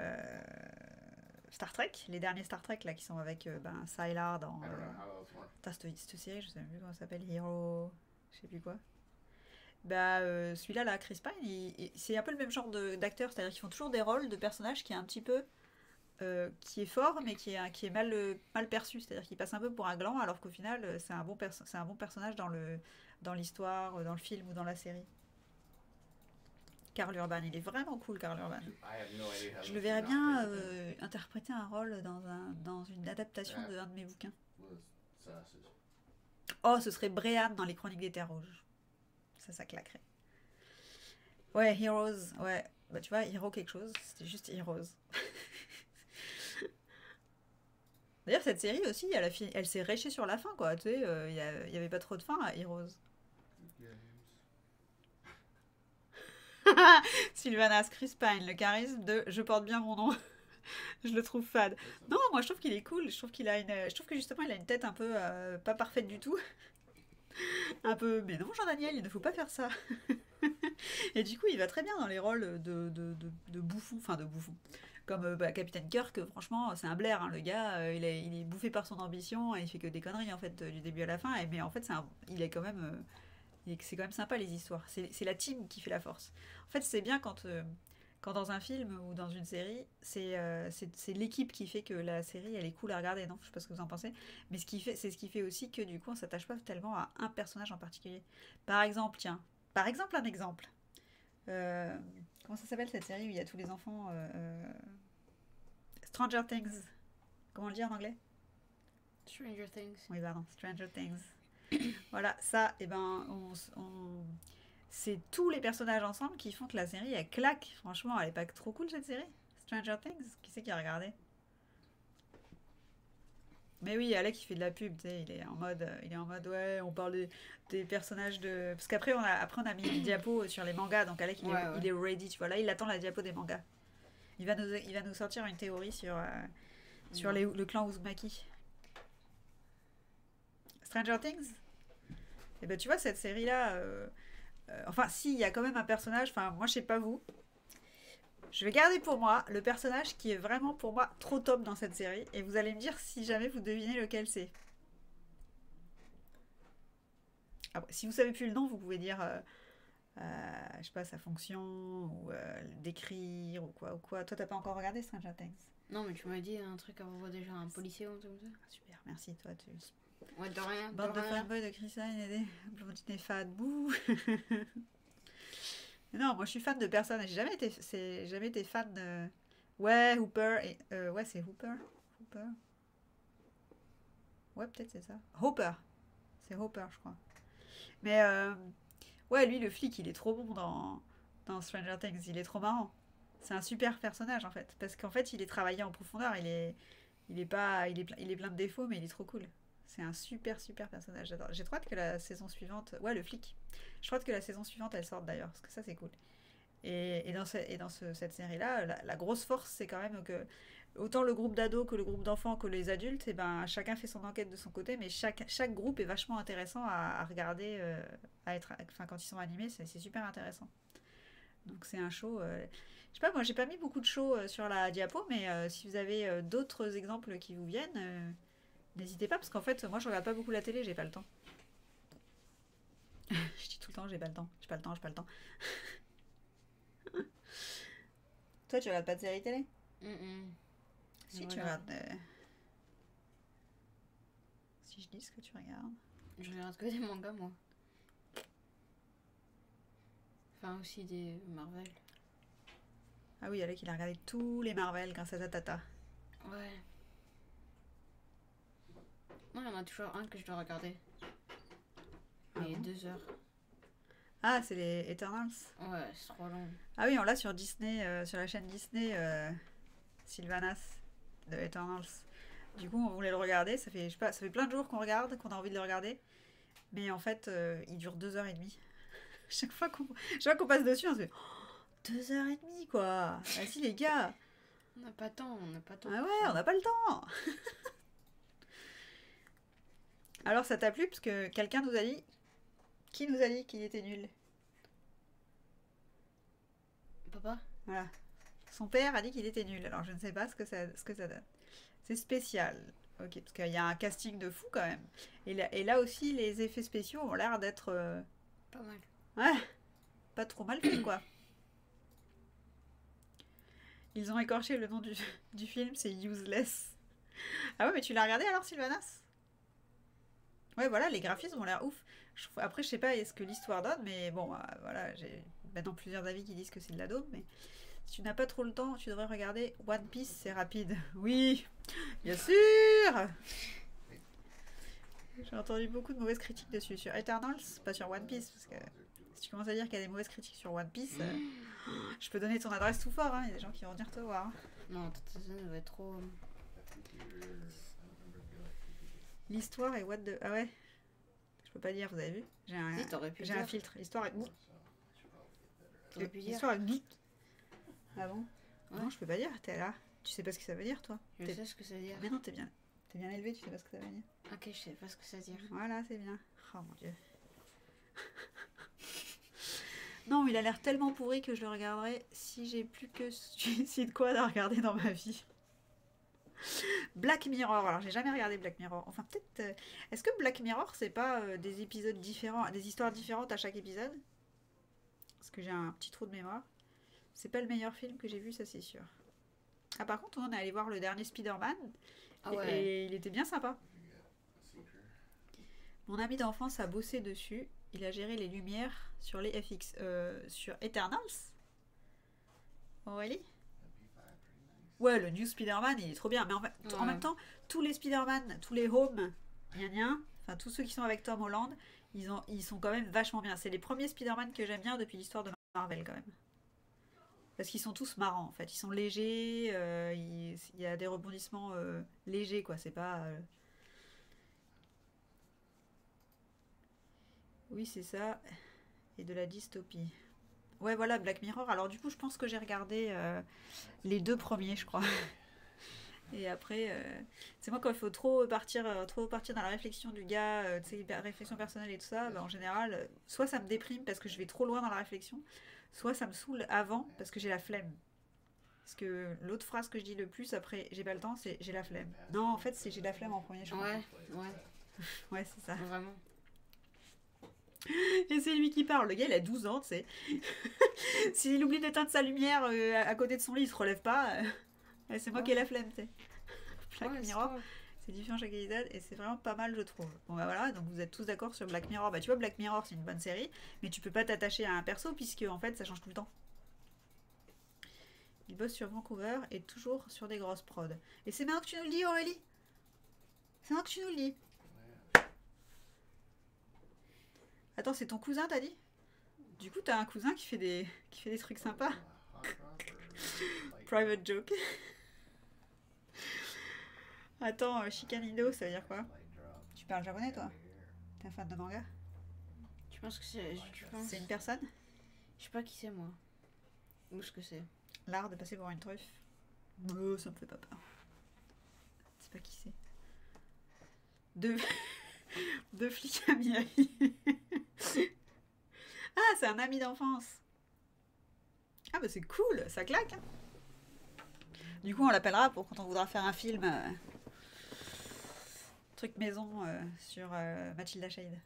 A: Star Trek. Les derniers Star Trek là qui sont avec Sylar dans. Cette série, je sais même plus comment ça s'appelle. Hero. Je sais plus quoi. Celui-là, Chris Pine, c'est un peu le même genre d'acteur, c'est-à-dire qu'ils font toujours des rôles de personnages qui est un petit peu. Qui est fort, mais qui est mal perçu, c'est-à-dire qu'il passe un peu pour un gland, alors qu'au final, c'est un bon personnage dans l'histoire, dans le film ou dans la série. Karl Urban, il est vraiment cool, Karl Urban. Je le verrais bien interpréter un rôle dans une adaptation d'un de mes bouquins. Oh, ce serait Brehan dans Les Chroniques des Terres Rouges. Ça claquerait. Ouais, Heroes, ouais. Bah tu vois, Hero quelque chose, c'était juste Heroes. D'ailleurs, cette série aussi, elle s'est réchée sur la fin, quoi. Tu sais, il y avait pas trop de fin à Heroes. Sylvanas, Chris Pine, le charisme de Je porte bien mon nom. Je le trouve fade. Non, moi je trouve qu'il est cool. Je trouve que justement il a une tête un peu pas parfaite du tout. Un peu, mais non, Jean-Daniel, il ne faut pas faire ça. Et du coup, il va très bien dans les rôles de bouffon, enfin de bouffon. Comme Capitaine Kirk, franchement, c'est un blaire, hein, le gars, il est bouffé par son ambition et il fait que des conneries en fait du début à la fin. Mais en fait, il est quand même, c'est quand même sympa les histoires. C'est la team qui fait la force. En fait, c'est bien quand dans un film ou dans une série, c'est l'équipe qui fait que la série elle est cool à regarder, non? Je sais pas ce que vous en pensez, mais c'est ce qui fait aussi que du coup on s'attache pas tellement à un personnage en particulier. Par exemple, un exemple. Euh, Comment ça s'appelle cette série où il y a tous les enfants Stranger Things. Comment le dire en anglais?
B: Stranger Things.
A: Oui, pardon, Stranger Things. Voilà, ça, et c'est tous les personnages ensemble qui font que la série elle claque. Franchement, elle est pas trop cool cette série. Stranger Things, qui c'est qui a regardé? Mais oui, Alec il fait de la pub, tu sais, il est en mode ouais, on parle des personnages de. Parce qu'après on a mis une diapo sur les mangas, donc Alec il est ready, tu vois. Là, il attend la diapo des mangas. Il va nous sortir une théorie sur le clan Uzumaki. Stranger Things? Et ben tu vois, cette série-là. Enfin, si, il y a quand même un personnage. Enfin, moi, je sais pas vous. Je vais garder pour moi le personnage qui est vraiment pour moi trop top dans cette série. Et vous allez me dire si jamais vous devinez lequel c'est. Ah, si vous savez plus le nom, vous pouvez dire. Je sais pas, sa fonction, ou d'écrire, ou quoi. Toi, t'as pas encore regardé Stranger Things?
B: Non, mais tu m'as dit un truc à propos déjà un policier ou un truc comme ça.
A: Super, merci, toi.
B: Ouais, de rien.
A: Bande de fanboys de Chris Pine et des blondines fades. Bouh. Non, moi je suis fan de personne. J'ai jamais été fan de. Ouais, Hooper. Ouais, c'est Hooper. Hooper. Ouais, peut-être c'est ça. Hopper. C'est Hopper, je crois. Mais ouais, lui, le flic, il est trop bon dans Stranger Things. Il est trop marrant. C'est un super personnage en fait. Parce qu'en fait, il est travaillé en profondeur. Il est plein de défauts, mais il est trop cool. C'est un super personnage. J'adore. J'ai trop hâte que la saison suivante. Ouais, le flic. Je crois que la saison suivante elle sorte d'ailleurs, parce que ça c'est cool. Et dans cette série-là, la grosse force c'est quand même que autant le groupe d'ados que le groupe d'enfants que les adultes, et ben chacun fait son enquête de son côté, mais chaque groupe est vachement intéressant à regarder, enfin quand ils sont animés, c'est super intéressant. Donc c'est un show. Je sais pas, moi j'ai pas mis beaucoup de shows sur la diapo, mais si vous avez d'autres exemples qui vous viennent, n'hésitez pas, parce qu'en fait moi je regarde pas beaucoup la télé, j'ai pas le temps. Je dis tout le temps j'ai pas le temps, j'ai pas le temps, j'ai pas le temps. Toi tu regardes pas de série télé? Si tu regardes. Si je dis ce que tu regardes.
B: Je regarde que des mangas, moi. Enfin, aussi des Marvel.
A: Ah oui, Alec il a regardé tous les Marvel grâce à ta tata.
B: Ouais. Non, il y en a toujours un que je dois regarder.
A: Ah
B: Mais
A: bon
B: 2 heures.
A: Ah, c'est les Eternals.
B: Ouais, c'est trop long.
A: Ah oui, on l'a sur Disney, sur la chaîne Disney, Sylvanas de Eternals. Du coup, on voulait le regarder. Ça fait, je sais pas, ça fait plein de jours qu'on regarde, qu'on a envie de le regarder. Mais en fait, il dure 2h30. Chaque fois qu'on passe dessus, on se fait 2h30 quoi. Vas-y les gars.
B: On n'a pas de temps, on n'a pas de temps.
A: Ah ouais, on n'a pas le temps. Alors ça t'a plu parce que quelqu'un nous a dit. Qui nous a dit qu'il était nul?
B: Papa?
A: Voilà. Son père a dit qu'il était nul. Alors je ne sais pas ce que ça donne. C'est spécial. Ok, parce qu'il y a un casting de fou quand même. Et là aussi, les effets spéciaux ont l'air d'être.
B: Pas mal.
A: Ouais, pas trop mal fait quoi. Ils ont écorché le nom du film, c'est Useless. Ah ouais, mais tu l'as regardé alors, Sylvanas? Ouais, voilà, les graphismes ont l'air ouf. Après, je sais pas ce que l'histoire donne, mais bon, voilà, j'ai maintenant plusieurs avis qui disent que c'est de la daube, mais si tu n'as pas trop le temps, tu devrais regarder One Piece, c'est rapide. Oui, bien sûr. J'ai entendu beaucoup de mauvaises critiques dessus. Sur Eternals, pas sur One Piece, parce que si tu commences à dire qu'il y a des mauvaises critiques sur One Piece, je peux donner ton adresse tout fort, hein. Il y a des gens qui vont venir te voir. Hein.
B: Non, ça va être trop.
A: L'histoire est what the... Ah ouais. Je peux pas dire, vous avez vu? J'ai un filtre. L'histoire est...
B: T'aurais pu dire.
A: L'histoire est... Ah bon?
B: Ouais.
A: Non, je peux pas dire, t'es là. Tu sais pas ce que ça veut dire, toi?
B: Je sais ce que ça veut dire.
A: Mais non, t'es bien élevé, tu sais pas ce que ça veut dire.
B: Ok, je sais pas ce que ça veut dire.
A: Voilà, c'est bien. Oh mon dieu. Non, il a l'air tellement pourri que je le regarderai si j'ai plus que Suicide Squad à regarder dans ma vie. Black Mirror, alors j'ai jamais regardé Black Mirror. Enfin, peut-être. Est-ce que Black Mirror, c'est pas des épisodes différents, des histoires différentes à chaque épisode? Parce que j'ai un petit trou de mémoire. C'est pas le meilleur film que j'ai vu, ça c'est sûr. Ah, par contre, on est allé voir le dernier Spider-Man.
B: Ah ouais.
A: Et il était bien sympa. Mon ami d'enfance a bossé dessus. Il a géré les lumières sur les FX. Sur Eternals. Aurélie? Ouais, le New Spider-Man, il est trop bien. Mais en même temps, tous les Spider-Man, tous les Home, enfin tous ceux qui sont avec Tom Holland, ils sont quand même vachement bien. C'est les premiers Spider-Man que j'aime bien depuis l'histoire de Marvel quand même. Parce qu'ils sont tous marrants en fait. Ils sont légers, il y a des rebondissements légers quoi. C'est pas... Oui, c'est ça. Et de la dystopie. Ouais, voilà, Black Mirror. Alors, du coup, je pense que j'ai regardé les 2 premiers, je crois. Et après, c'est moi quand il faut trop partir dans la réflexion du gars, tu sais, réflexion personnelle et tout ça, bah, en général, soit ça me déprime parce que je vais trop loin dans la réflexion, soit ça me saoule avant parce que j'ai la flemme. Parce que l'autre phrase que je dis le plus après j'ai pas le temps, c'est j'ai la flemme. Non, en fait, c'est j'ai la flemme en premier, je crois.
B: Ouais.
A: Ouais, c'est ça.
B: Vraiment.
A: Et c'est lui qui parle. Le gars, il a 12 ans, tu sais. S'il oublie d'éteindre sa lumière à côté de son lit, il se relève pas. C'est moi qui ai la flemme, tu sais. Black Mirror, c'est différent chaque épisode et c'est vraiment pas mal, je trouve. Bon, bah voilà, donc vous êtes tous d'accord sur Black Mirror. Bah, tu vois, Black Mirror, c'est une bonne série, mais tu peux pas t'attacher à un perso puisque, en fait, ça change tout le temps. Il bosse sur Vancouver et toujours sur des grosses prods. Et c'est maintenant que tu nous le dis, Aurélie. C'est maintenant que tu nous le dis. Attends, c'est ton cousin, t'as dit? Du coup, t'as un cousin qui fait des trucs sympas. Private joke. Attends, Shikanido, ça veut dire quoi? Tu parles japonais, toi? T'es un fan de manga?
B: Tu penses que c'est...
A: C'est une personne?
B: Je sais pas qui c'est, moi. Ou ce que c'est.
A: L'art de passer pour une truffe. Ça me fait pas peur. C'est pas qui c'est. Deux, deux flics à Miami. Ah, c'est un ami d'enfance. Ah bah c'est cool, ça claque. Hein. Du coup, on l'appellera pour quand on voudra faire un film truc maison sur Mathilda Shade.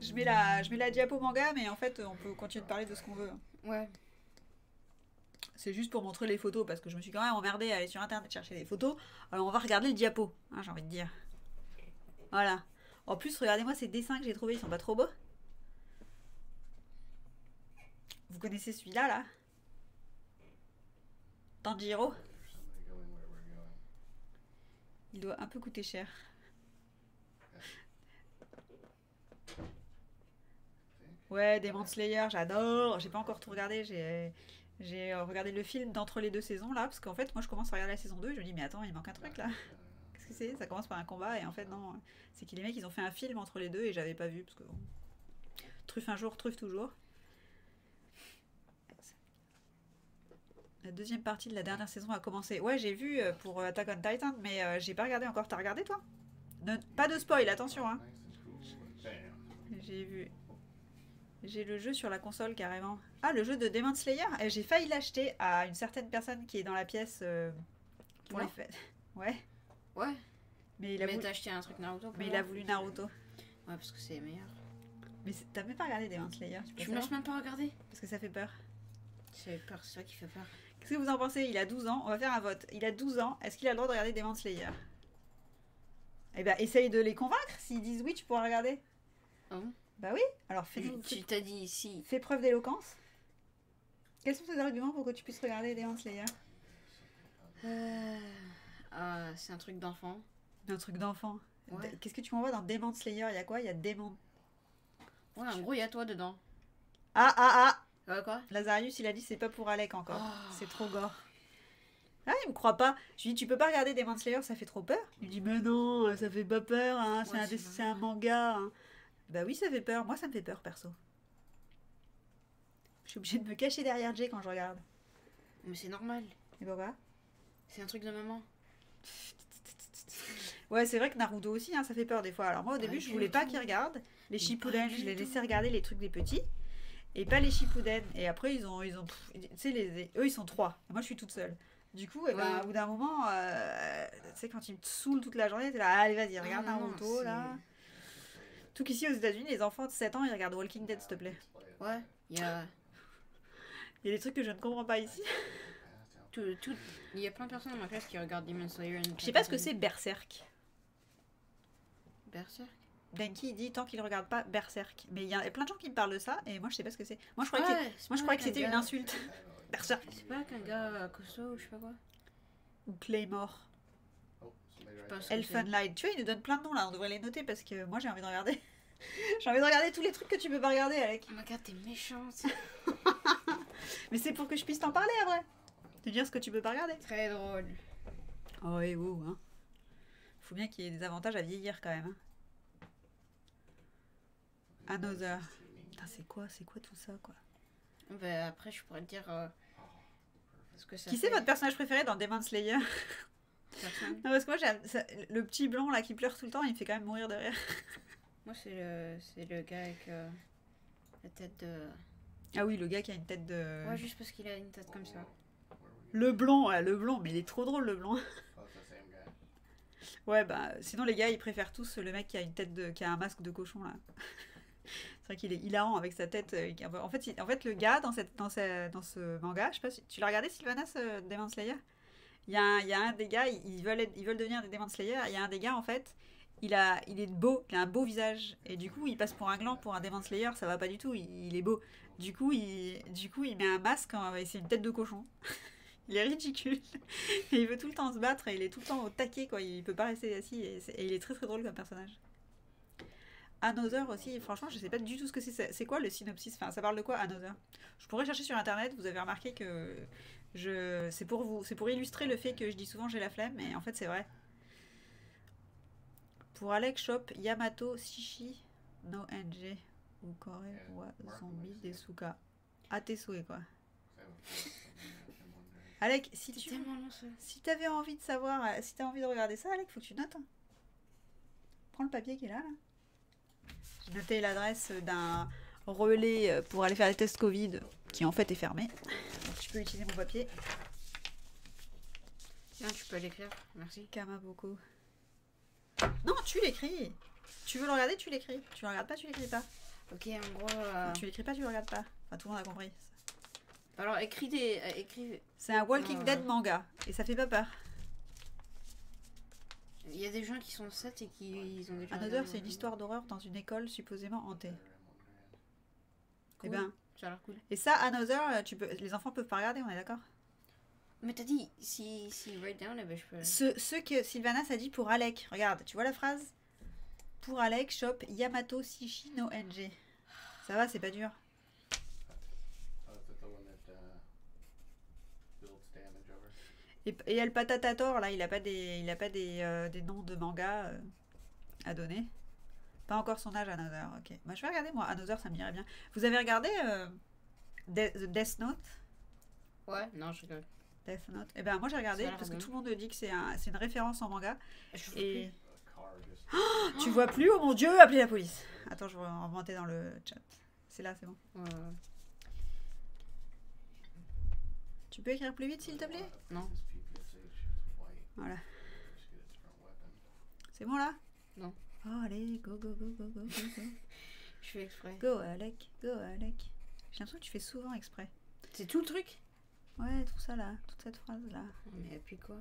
A: Je mets la diapo manga, mais en fait, on peut continuer de parler de ce qu'on veut.
B: Ouais.
A: C'est juste pour montrer les photos, parce que je me suis quand même emmerdée à aller sur internet chercher des photos. Alors on va regarder le diapo, hein, j'ai envie de dire. Voilà. En plus, regardez-moi ces dessins que j'ai trouvés, ils sont pas trop beaux. Vous connaissez celui-là, là Tanjiro. Il doit un peu coûter cher. Ouais, Demon Slayer, j'adore. J'ai pas encore tout regardé. J'ai regardé le film d'entre les deux saisons là, parce qu'en fait, moi je commence à regarder la saison 2 et je me dis, mais attends, il manque un truc là. Qu'est-ce que c'est? Ça commence par un combat et en fait, non. C'est que les mecs ils ont fait un film entre les deux et j'avais pas vu parce que bon. Truffe un jour, truffe toujours. La deuxième partie de la dernière saison a commencé. Ouais, j'ai vu pour Attack on Titan, mais j'ai pas regardé encore. T'as regardé toi? Pas de spoil, attention hein. J'ai vu. J'ai le jeu sur la console carrément. Ah, le jeu de Demon Slayer. J'ai failli l'acheter à une certaine personne qui est dans la pièce pour les fêtes. Ouais.
B: Ouais.
A: Mais
B: t'as acheté un truc Naruto.
A: Mais il a voulu Naruto.
B: Ouais, parce que c'est meilleur.
A: Mais t'as même pas regardé Demon Slayer?
B: Je me laisse même pas regarder.
A: Parce que ça fait peur.
B: Ça fait peur, c'est ça qui fait peur.
A: Qu'est-ce que vous en pensez? Il a 12 ans. On va faire un vote. Il a 12 ans. Est-ce qu'il a le droit de regarder Demon Slayer? Eh ben, essaye de les convaincre. S'ils disent oui, tu pourras regarder.
B: Ah bon?
A: Bah oui. Alors
B: tu t'as dit si.
A: Fais preuve d'éloquence. Quels sont tes arguments pour que tu puisses regarder Demon Slayer?
B: C'est un truc d'enfant.
A: Un truc d'enfant.
B: Ouais.
A: Qu'est-ce que tu m'envoies dans Demon Slayer? Il y a quoi? Il y a Demon.
B: Ouais, en gros, il y a toi dedans.
A: Ah.
B: Quoi?
A: Lazarius, il a dit c'est pas pour Alec encore.
B: Oh.
A: C'est trop gore. Ah, il me croit pas. Je lui dis, tu peux pas regarder Demon Slayer, ça fait trop peur. Il me dit, mais non, ça fait pas peur, hein. C'est un manga. Hein. Bah oui, ça fait peur. Moi, ça me fait peur, perso. Je suis obligée de me cacher derrière Jay quand je regarde.
B: Mais c'est normal.
A: Et pourquoi?
B: C'est un truc de maman.
A: Ouais, c'est vrai que Naruto aussi, hein, ça fait peur des fois. Alors moi, au début, je voulais pas qu'il regarde. Les Shippuden, je les laissais regarder les trucs des petits. Et pas les Shippuden. Et après, ils ont tu sais, eux, ils sont 3. Et moi, je suis toute seule. Du coup, eh ben, au bout d'un moment, tu sais, quand ils me saoulent toute la journée, t'es là, allez, vas-y, regarde Naruto, là. Tout qu'ici, aux États-Unis, les enfants de 7 ans, ils regardent Walking Dead, s'il te plaît.
B: Ouais, il y a
A: des trucs que je ne comprends pas ici.
B: Il y a plein de personnes dans ma classe qui regardent Demon Slayer.
A: Je sais pas ce que c'est Berserk.
B: Berserk?
A: Denki il dit tant qu'il regarde pas Berserk. Mais il y a plein de gens qui me parlent de ça et moi je sais pas ce que c'est. Moi je croyais que c'était une insulte. Berserk.
B: C'est pas qu'un gars costaud ou je sais pas quoi.
A: Ou Claymore. Elfen Light. Tu vois, il nous donne plein de noms là, on devrait les noter parce que moi j'ai envie de regarder. J'ai envie de regarder tous les trucs que tu peux pas regarder, Alec.
B: Oh my god, t'es méchante.
A: Mais c'est pour que je puisse t'en parler après. Te dire ce que tu peux pas regarder.
B: Très drôle.
A: Oh et oh, hein. Faut bien qu'il y ait des avantages à vieillir quand même. Hein. Another. Putain, c'est quoi tout ça, quoi?
B: Bah, après, je pourrais te dire ce que ça
A: Qui c'est votre personnage préféré dans Demon Slayer?
B: Personne.
A: Non, parce que moi, le petit blanc là qui pleure tout le temps, il me fait quand même mourir de rire.
B: Moi, c'est le gars avec la tête de...
A: Ah oui, le gars qui a une tête de...
B: Ouais, juste parce qu'il a une tête comme ça.
A: Le blanc, mais il est trop drôle, le blanc. Ouais, bah, sinon les gars, ils préfèrent tous le mec qui a une tête qui a un masque de cochon, là. C'est vrai qu'il est hilarant avec sa tête. En fait, le gars, dans ce manga, je sais pas si... Tu l'as regardé, Sylvanas, Demon Slayer? Il y a un des gars, ils veulent devenir des Demon Slayer. Il y a un des gars, en fait, il est beau, il a un beau visage. Et du coup, il passe pour un gland, pour un Demon Slayer, ça va pas du tout, il est beau. Du coup, il met un masque, et c'est une tête de cochon. Il est ridicule. Et il veut tout le temps se battre et il est tout le temps au taquet, quoi. Il peut pas rester assis et il est très très drôle comme personnage. Another aussi, franchement, je sais pas du tout ce que c'est. C'est quoi le synopsis? Enfin, ça parle de quoi, Another? Je pourrais chercher sur internet, vous avez remarqué que c'est pour illustrer le fait que je dis souvent j'ai la flemme, mais en fait c'est vrai. Pour Alex Shop, Yamato Shishi no NG. Ukore wa Zombie Desuka. À tes souhaits, quoi. Alec, si
B: C'est
A: tu
B: tellement long ça.
A: si t'avais envie de savoir, si t'as envie de regarder ça, Alec, faut que tu notes. Hein. Prends le papier qui est là. J'ai noté l'adresse d'un relais pour aller faire des tests Covid, qui en fait est fermé. Donc tu peux utiliser mon papier.
B: Tiens, tu peux l'écrire, merci.
A: Kamaboko. Non, tu l'écris. Tu veux le regarder, tu l'écris. Tu le regardes pas, tu l'écris pas.
B: Ok, en gros.
A: Tu l'écris pas, tu le regardes pas. Enfin, tout le monde a compris.
B: Alors, écris des. Écris.
A: C'est un Walking Dead manga et ça fait pas peur.
B: Il y a des gens qui sont 7 et qui ils ont déjà.
A: Another, c'est une histoire d'horreur dans une école supposément hantée.
B: Cool.
A: Eh ben,
B: Ça a l'air cool.
A: et ça, Another, les enfants peuvent pas regarder, on est d'accord?
B: Mais t'as dit, si write down, eh ben je peux.
A: Ce que Sylvanas a dit pour Alec. Regarde, tu vois la phrase? Pour Alec, shop Yamato Shishi no NG. Ça va, c'est pas dur. Et El Patatator, là, il a pas des noms de manga à donner. Pas encore son âge, Another. Ok. Moi, je vais regarder, moi. Another, ça m'irait bien. Vous avez regardé The Death Note?
B: Ouais, non, je rigole.
A: Death Note. Eh ben, moi, j'ai regardé parce que tout le monde dit que c'est une référence en manga. Et... Oh, tu vois plus? Oh mon dieu, appelez la police. Attends, je vais en remonter dans le chat. C'est là, c'est bon. Tu peux écrire plus vite, s'il te plaît?
B: Non.
A: Voilà. C'est bon, là?
B: Non.
A: Oh, allez, go, go, go, go, go, go, go.
B: Je fais exprès.
A: Go, Alec, go, Alec. J'ai l'impression que tu fais souvent exprès.
B: C'est tout le truc?
A: Ouais, tout ça, là. Toute cette phrase-là.
B: Mais puis quoi?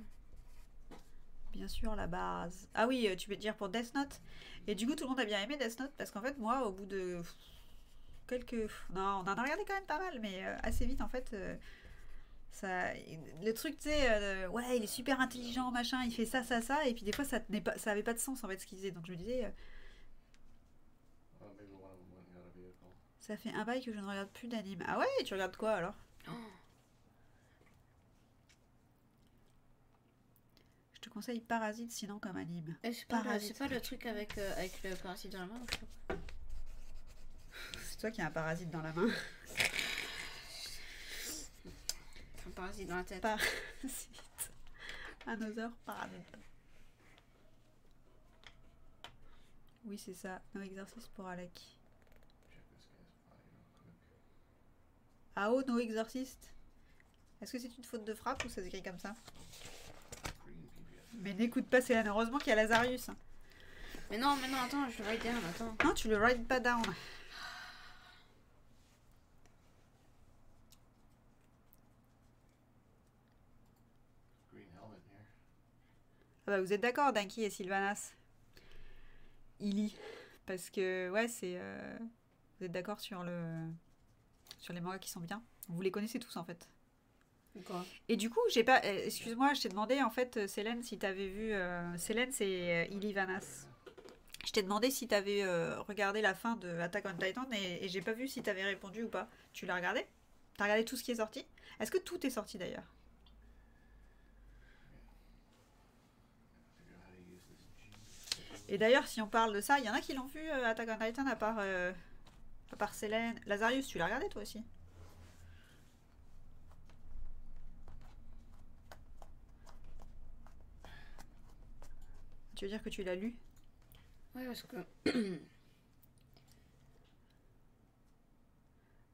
A: Bien sûr, la base. Ah oui, tu peux dire pour Death Note. Et du coup, tout le monde a bien aimé Death Note parce qu'en fait, moi, au bout de quelques... Non, on en a regardé quand même pas mal, mais assez vite, en fait... Ça, le truc, tu sais, ouais, il est super intelligent, machin, il fait ça, ça, ça, et puis des fois, ça avait pas de sens, en fait, ce qu'il faisait. Donc je me disais... ça fait un bail que je ne regarde plus d'anime. Ah ouais, tu regardes quoi, alors? Je te conseille Parasite, sinon, comme anime.
B: C'est pas le truc avec le parasite dans la main, je sais pas.
A: C'est toi qui as un parasite dans la main.
B: Un parasite dans la tête.
A: Parasite. Another parasite. Oui, c'est ça. No exercice pour Alec. Ao, no exorciste. Est-ce que c'est une faute de frappe ou ça s'écrit comme ça? Mais n'écoute pas Céline, heureusement qu'il y a Lazarius.
B: Mais non, attends, je write down, attends.
A: Non, tu le write pas down. Ah bah vous êtes d'accord, Danky et Sylvanas? Illy. Parce que, ouais, c'est... Vous êtes d'accord sur les mangas qui sont bien? Vous les connaissez tous, en fait.
B: Quoi?
A: Et du coup, j'ai pas... excuse-moi, je t'ai demandé, en fait, Célène, si t'avais vu... Célène, c'est Illy Vanas. Je t'ai demandé si t'avais regardé la fin de Attack on Titan et j'ai pas vu si t'avais répondu ou pas. Tu l'as regardé? T'as regardé tout ce qui est sorti? Est-ce que tout est sorti, d'ailleurs? Et d'ailleurs, si on parle de ça, il y en a qui l'ont vu, Attack on Titan, à part Célène. Lazarius, tu l'as regardé, toi aussi? Tu veux dire que tu l'as lu?
B: Ouais, parce que...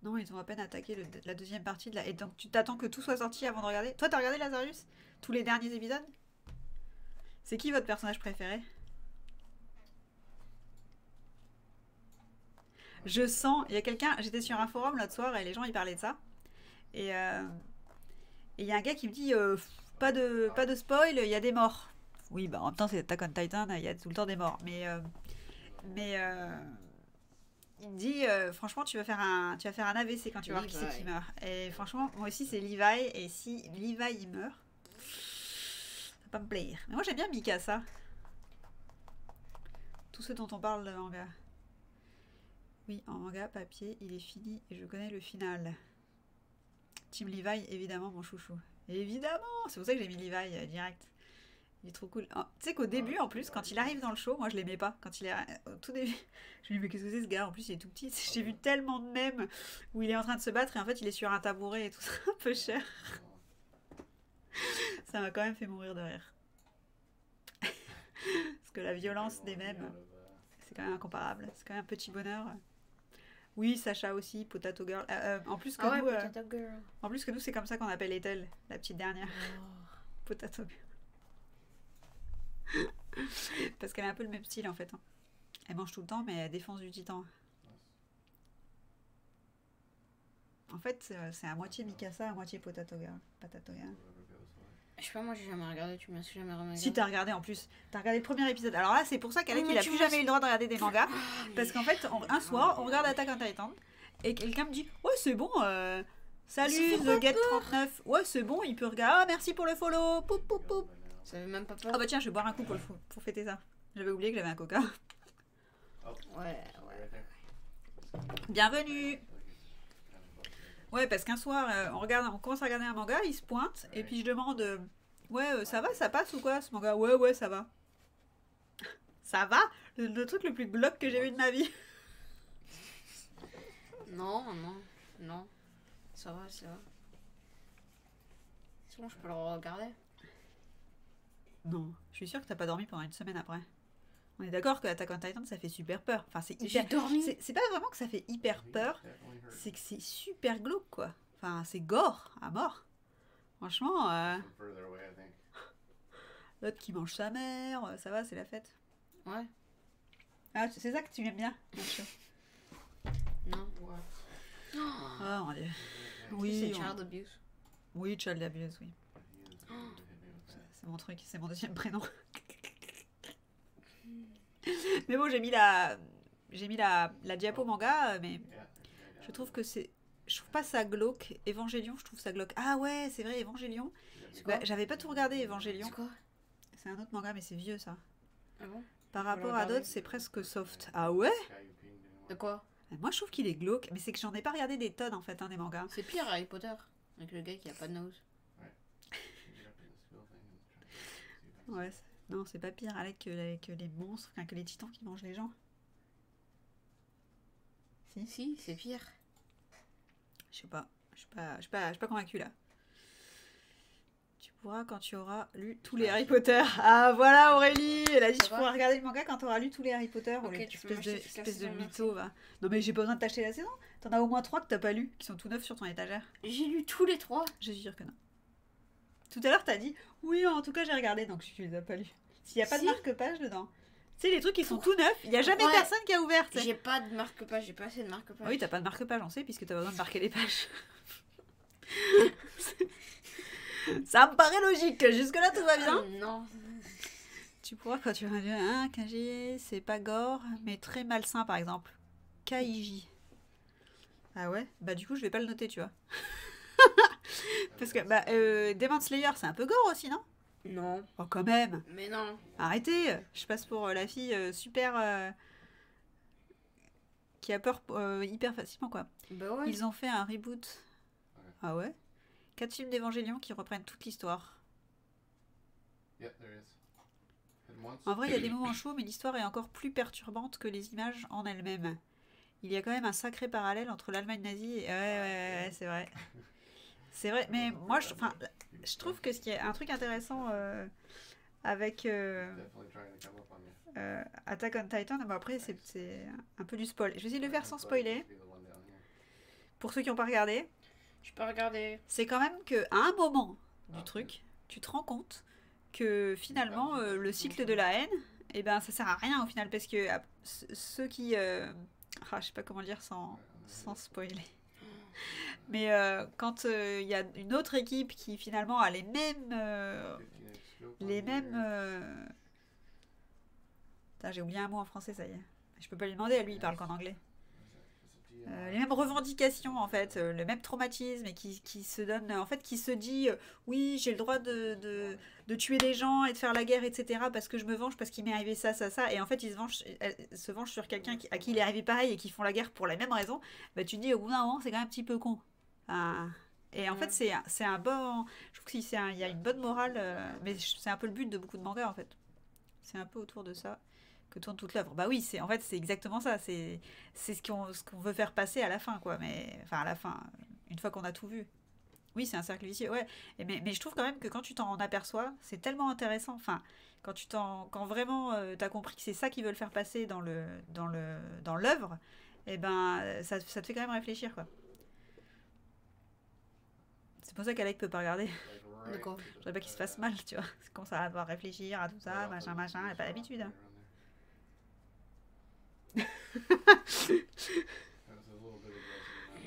A: Non, ils ont à peine attaqué la deuxième partie de la... Et donc, tu t'attends que tout soit sorti avant de regarder? Toi, t'as regardé Lazarius? Tous les derniers épisodes? C'est qui votre personnage préféré? Je sens... Il y a quelqu'un... J'étais sur un forum l'autre soir et les gens, ils parlaient de ça. Et il y a un gars qui me dit... pas de spoil, il y a des morts. Oui, bah en même temps, c'est Attack on Titan, il y a tout le temps des morts. Mais il me dit, franchement, tu vas faire un AVC quand tu vas voir qui c'est qui meurt. Et franchement, moi aussi, c'est Levi. Et si Levi, il meurt, ça va pas me plaire. Mais moi, j'aime bien Mikasa. Tout ce dont on parle de manga. Oui, en manga, papier, il est fini et je connais le final. Team Levi, évidemment, mon chouchou. Évidemment, c'est pour ça que j'ai mis Levi direct. Il est trop cool. Tu sais qu'au début, en plus, quand il arrive dans le show, moi je l'aimais pas. Quand il est au tout début, je me dis mais qu'est-ce que c'est ce gars? En plus, il est tout petit. J'ai vu tellement de mèmes où il est en train de se battre et en fait, il est sur un tabouret et tout ça, un peu cher. Ça m'a quand même fait mourir de rire. Parce que la violence des mèmes, c'est quand même incomparable. C'est quand même un petit bonheur. Oui, Sacha aussi, Potato Girl. En plus que
B: Ah ouais,
A: nous,
B: Potato Girl.
A: en plus que nous, c'est comme ça qu'on appelle Ethel, la petite dernière.
B: Oh.
A: Potato Girl. Parce qu'elle a un peu le même style en fait. Hein. Elle mange tout le temps, mais elle défonce du titan. En fait, c'est à moitié Mikasa, à moitié Potato Girl. Potato Girl.
B: Je sais pas, moi j'ai jamais regardé, tu m'as jamais regardé.
A: Si t'as regardé en plus, t'as regardé le premier épisode. Alors là, c'est pour ça qu'Alec
B: Oui, mais
A: il a
B: tu
A: plus
B: vois,
A: jamais eu le droit de regarder des mangas. Parce qu'en fait, un soir, on regarde Attack on Titan et quelqu'un me dit ouais, c'est bon, salut,
B: Ça fait pas
A: The Get 39. Ouais, c'est bon, il peut regarder. Ah, merci pour le follow. Poup, poup, poup.
B: Ça fait même pas peur.
A: Ah bah tiens, je vais boire un coup pour fêter ça. J'avais oublié que j'avais un coca.
B: Ouais.
A: Bienvenue. Ouais, parce qu'un soir, on commence à regarder un manga, il se pointe, et puis je demande ouais, ça va, ça passe ou quoi ce manga? Ouais, ça va. Ça va? Le truc le plus glauque que j'ai vu de ma vie.
B: Non. Ça va. C'est bon, je peux le regarder.
A: Non, je suis sûre que t'as pas dormi pendant une semaine après. On est d'accord que Attack on Titan, ça fait super peur. Enfin, c'est
B: J'ai
A: hyper.
B: dormi.
A: C'est pas vraiment que ça fait hyper peur, c'est que c'est super glauque, quoi. Enfin, c'est gore à mort. Franchement, l'autre qui mange sa mère, ça va, c'est la fête.
B: Ouais.
A: Ah, c'est ça que tu aimes bien, Nacho.
B: Non.
A: Oh mon dieu.
B: Oui, c'est
A: Oui,
B: child abuse.
A: oui, child abuse, oui. C'est mon truc, c'est mon deuxième prénom. Mais bon, j'ai mis la diapo manga, mais je trouve que c'est, je trouve pas ça glauque. Evangelion, je trouve ça glauque. Ah ouais, c'est vrai, Evangelion. Bah, j'avais pas tout regardé Evangelion.
B: C'est quoi?
A: C'est un autre manga, mais c'est vieux ça.
B: Ah bon?
A: Par
B: Faut le
A: rapport à
B: regarder.
A: d'autres, c'est presque soft. Ah ouais?
B: De quoi?
A: Moi, je trouve qu'il est glauque, mais c'est que j'en ai pas regardé des tonnes en fait, hein, des mangas.
B: C'est pire Harry Potter. Avec le gars qui a pas de nose.
A: Ouais, non, c'est pas pire avec que les monstres, enfin, que les titans qui mangent les gens. Si?
B: Si, c'est pire.
A: Je sais pas. Je suis pas convaincue là. Tu pourras quand tu auras lu tous les Harry Potter. Ah voilà Aurélie, elle a dit
B: Ça
A: tu
B: va
A: pourras regarder le manga quand tu auras lu tous les Harry Potter.
B: Ok,
A: Aurélie,
B: tu peux m'acheter toute la
A: espèce de
B: saison,
A: mytho va. Non mais j'ai pas besoin de t'acheter la saison. T'en as au moins 3 que t'as pas lu, qui sont tout neufs sur ton étagère.
B: J'ai lu tous les 3.
A: Je suis sûre que non. Tout à l'heure t'as dit oui en tout cas j'ai regardé donc tu les as pas lus. S'il y a pas de
B: Si.
A: marque-page dedans. Tu sais les trucs qui sont tout neufs, il y a jamais
B: Ouais.
A: personne qui a ouvert. tu sais.
B: J'ai pas de marque-page, j'ai pas assez de marque-page.
A: Ah oui, t'as pas de marque-page, on sait, puisque t'as pas besoin de marquer les pages. Ça me paraît logique, jusque-là tout va bien.
B: Non.
A: Tu pourras quand tu auras lu un Kaji, c'est pas gore, mais très malsain par exemple. Kaiji. Ah ouais? Bah du coup je vais pas le noter, tu vois. Parce que bah, Demon Slayer c'est un peu gore aussi, non?
B: Non.
A: Oh quand même.
B: Mais non.
A: Arrêtez. Je passe pour la fille super... qui a peur hyper facilement quoi.
B: Bah ouais.
A: Ils ont fait un reboot. Ah ouais? 4 films d'Évangélion qui reprennent toute l'histoire. En vrai, il y a des moments chauds, mais l'histoire est encore plus perturbante que les images en elles-mêmes. Il y a quand même un sacré parallèle entre l'Allemagne nazie et... Ouais, c'est vrai. C'est vrai, mais moi, je trouve que ce qui est un truc intéressant avec Attack on Titan, bon, après, c'est un peu du spoil. Je vais essayer de le faire sans spoiler. Pour ceux qui n'ont pas regardé,
B: Je peux regarder.
A: c'est quand même qu'à un moment du truc, tu te rends compte que finalement, le cycle de la haine, eh ben, ça sert à rien au final, parce que ceux qui... je sais pas comment le dire sans spoiler. Mais quand il y a une autre équipe qui finalement a les mêmes... Putain, j'ai oublié un mot en français, ça y est. Je peux pas lui demander, à lui, il parle qu'en anglais. Les mêmes revendications en fait, le même traumatisme et qui se donne, en fait qui se dit oui j'ai le droit de tuer des gens et de faire la guerre etc parce que je me venge parce qu'il m'est arrivé ça et en fait ils se vengent sur quelqu'un à qui il est arrivé pareil et qui font la guerre pour la même raison, bah tu te dis au bout d'un moment c'est quand même un petit peu con. Et en fait, c'est un bon. Je trouve qu'il y a une bonne morale, mais c'est un peu le but de beaucoup de mangas en fait. C'est un peu autour de ça que tourne toute l'œuvre. Bah oui, en fait, c'est exactement ça. C'est ce qu'on veut faire passer à la fin, quoi. Mais, enfin, à la fin, une fois qu'on a tout vu. Oui, c'est un cercle vicieux, ouais. Mais je trouve quand même que quand tu t'en aperçois, c'est tellement intéressant. Enfin, quand vraiment t'as compris que c'est ça qu'ils veulent faire passer dans l'œuvre, et ben, ça te fait quand même réfléchir, quoi. C'est pour ça qu'Alec peut pas regarder.
B: D'accord.
A: Je voudrais pas qu'il se fasse mal, tu vois. Quand ça va devoir réfléchir à tout ça, machin, machin, elle a pas l'habitude. Hein.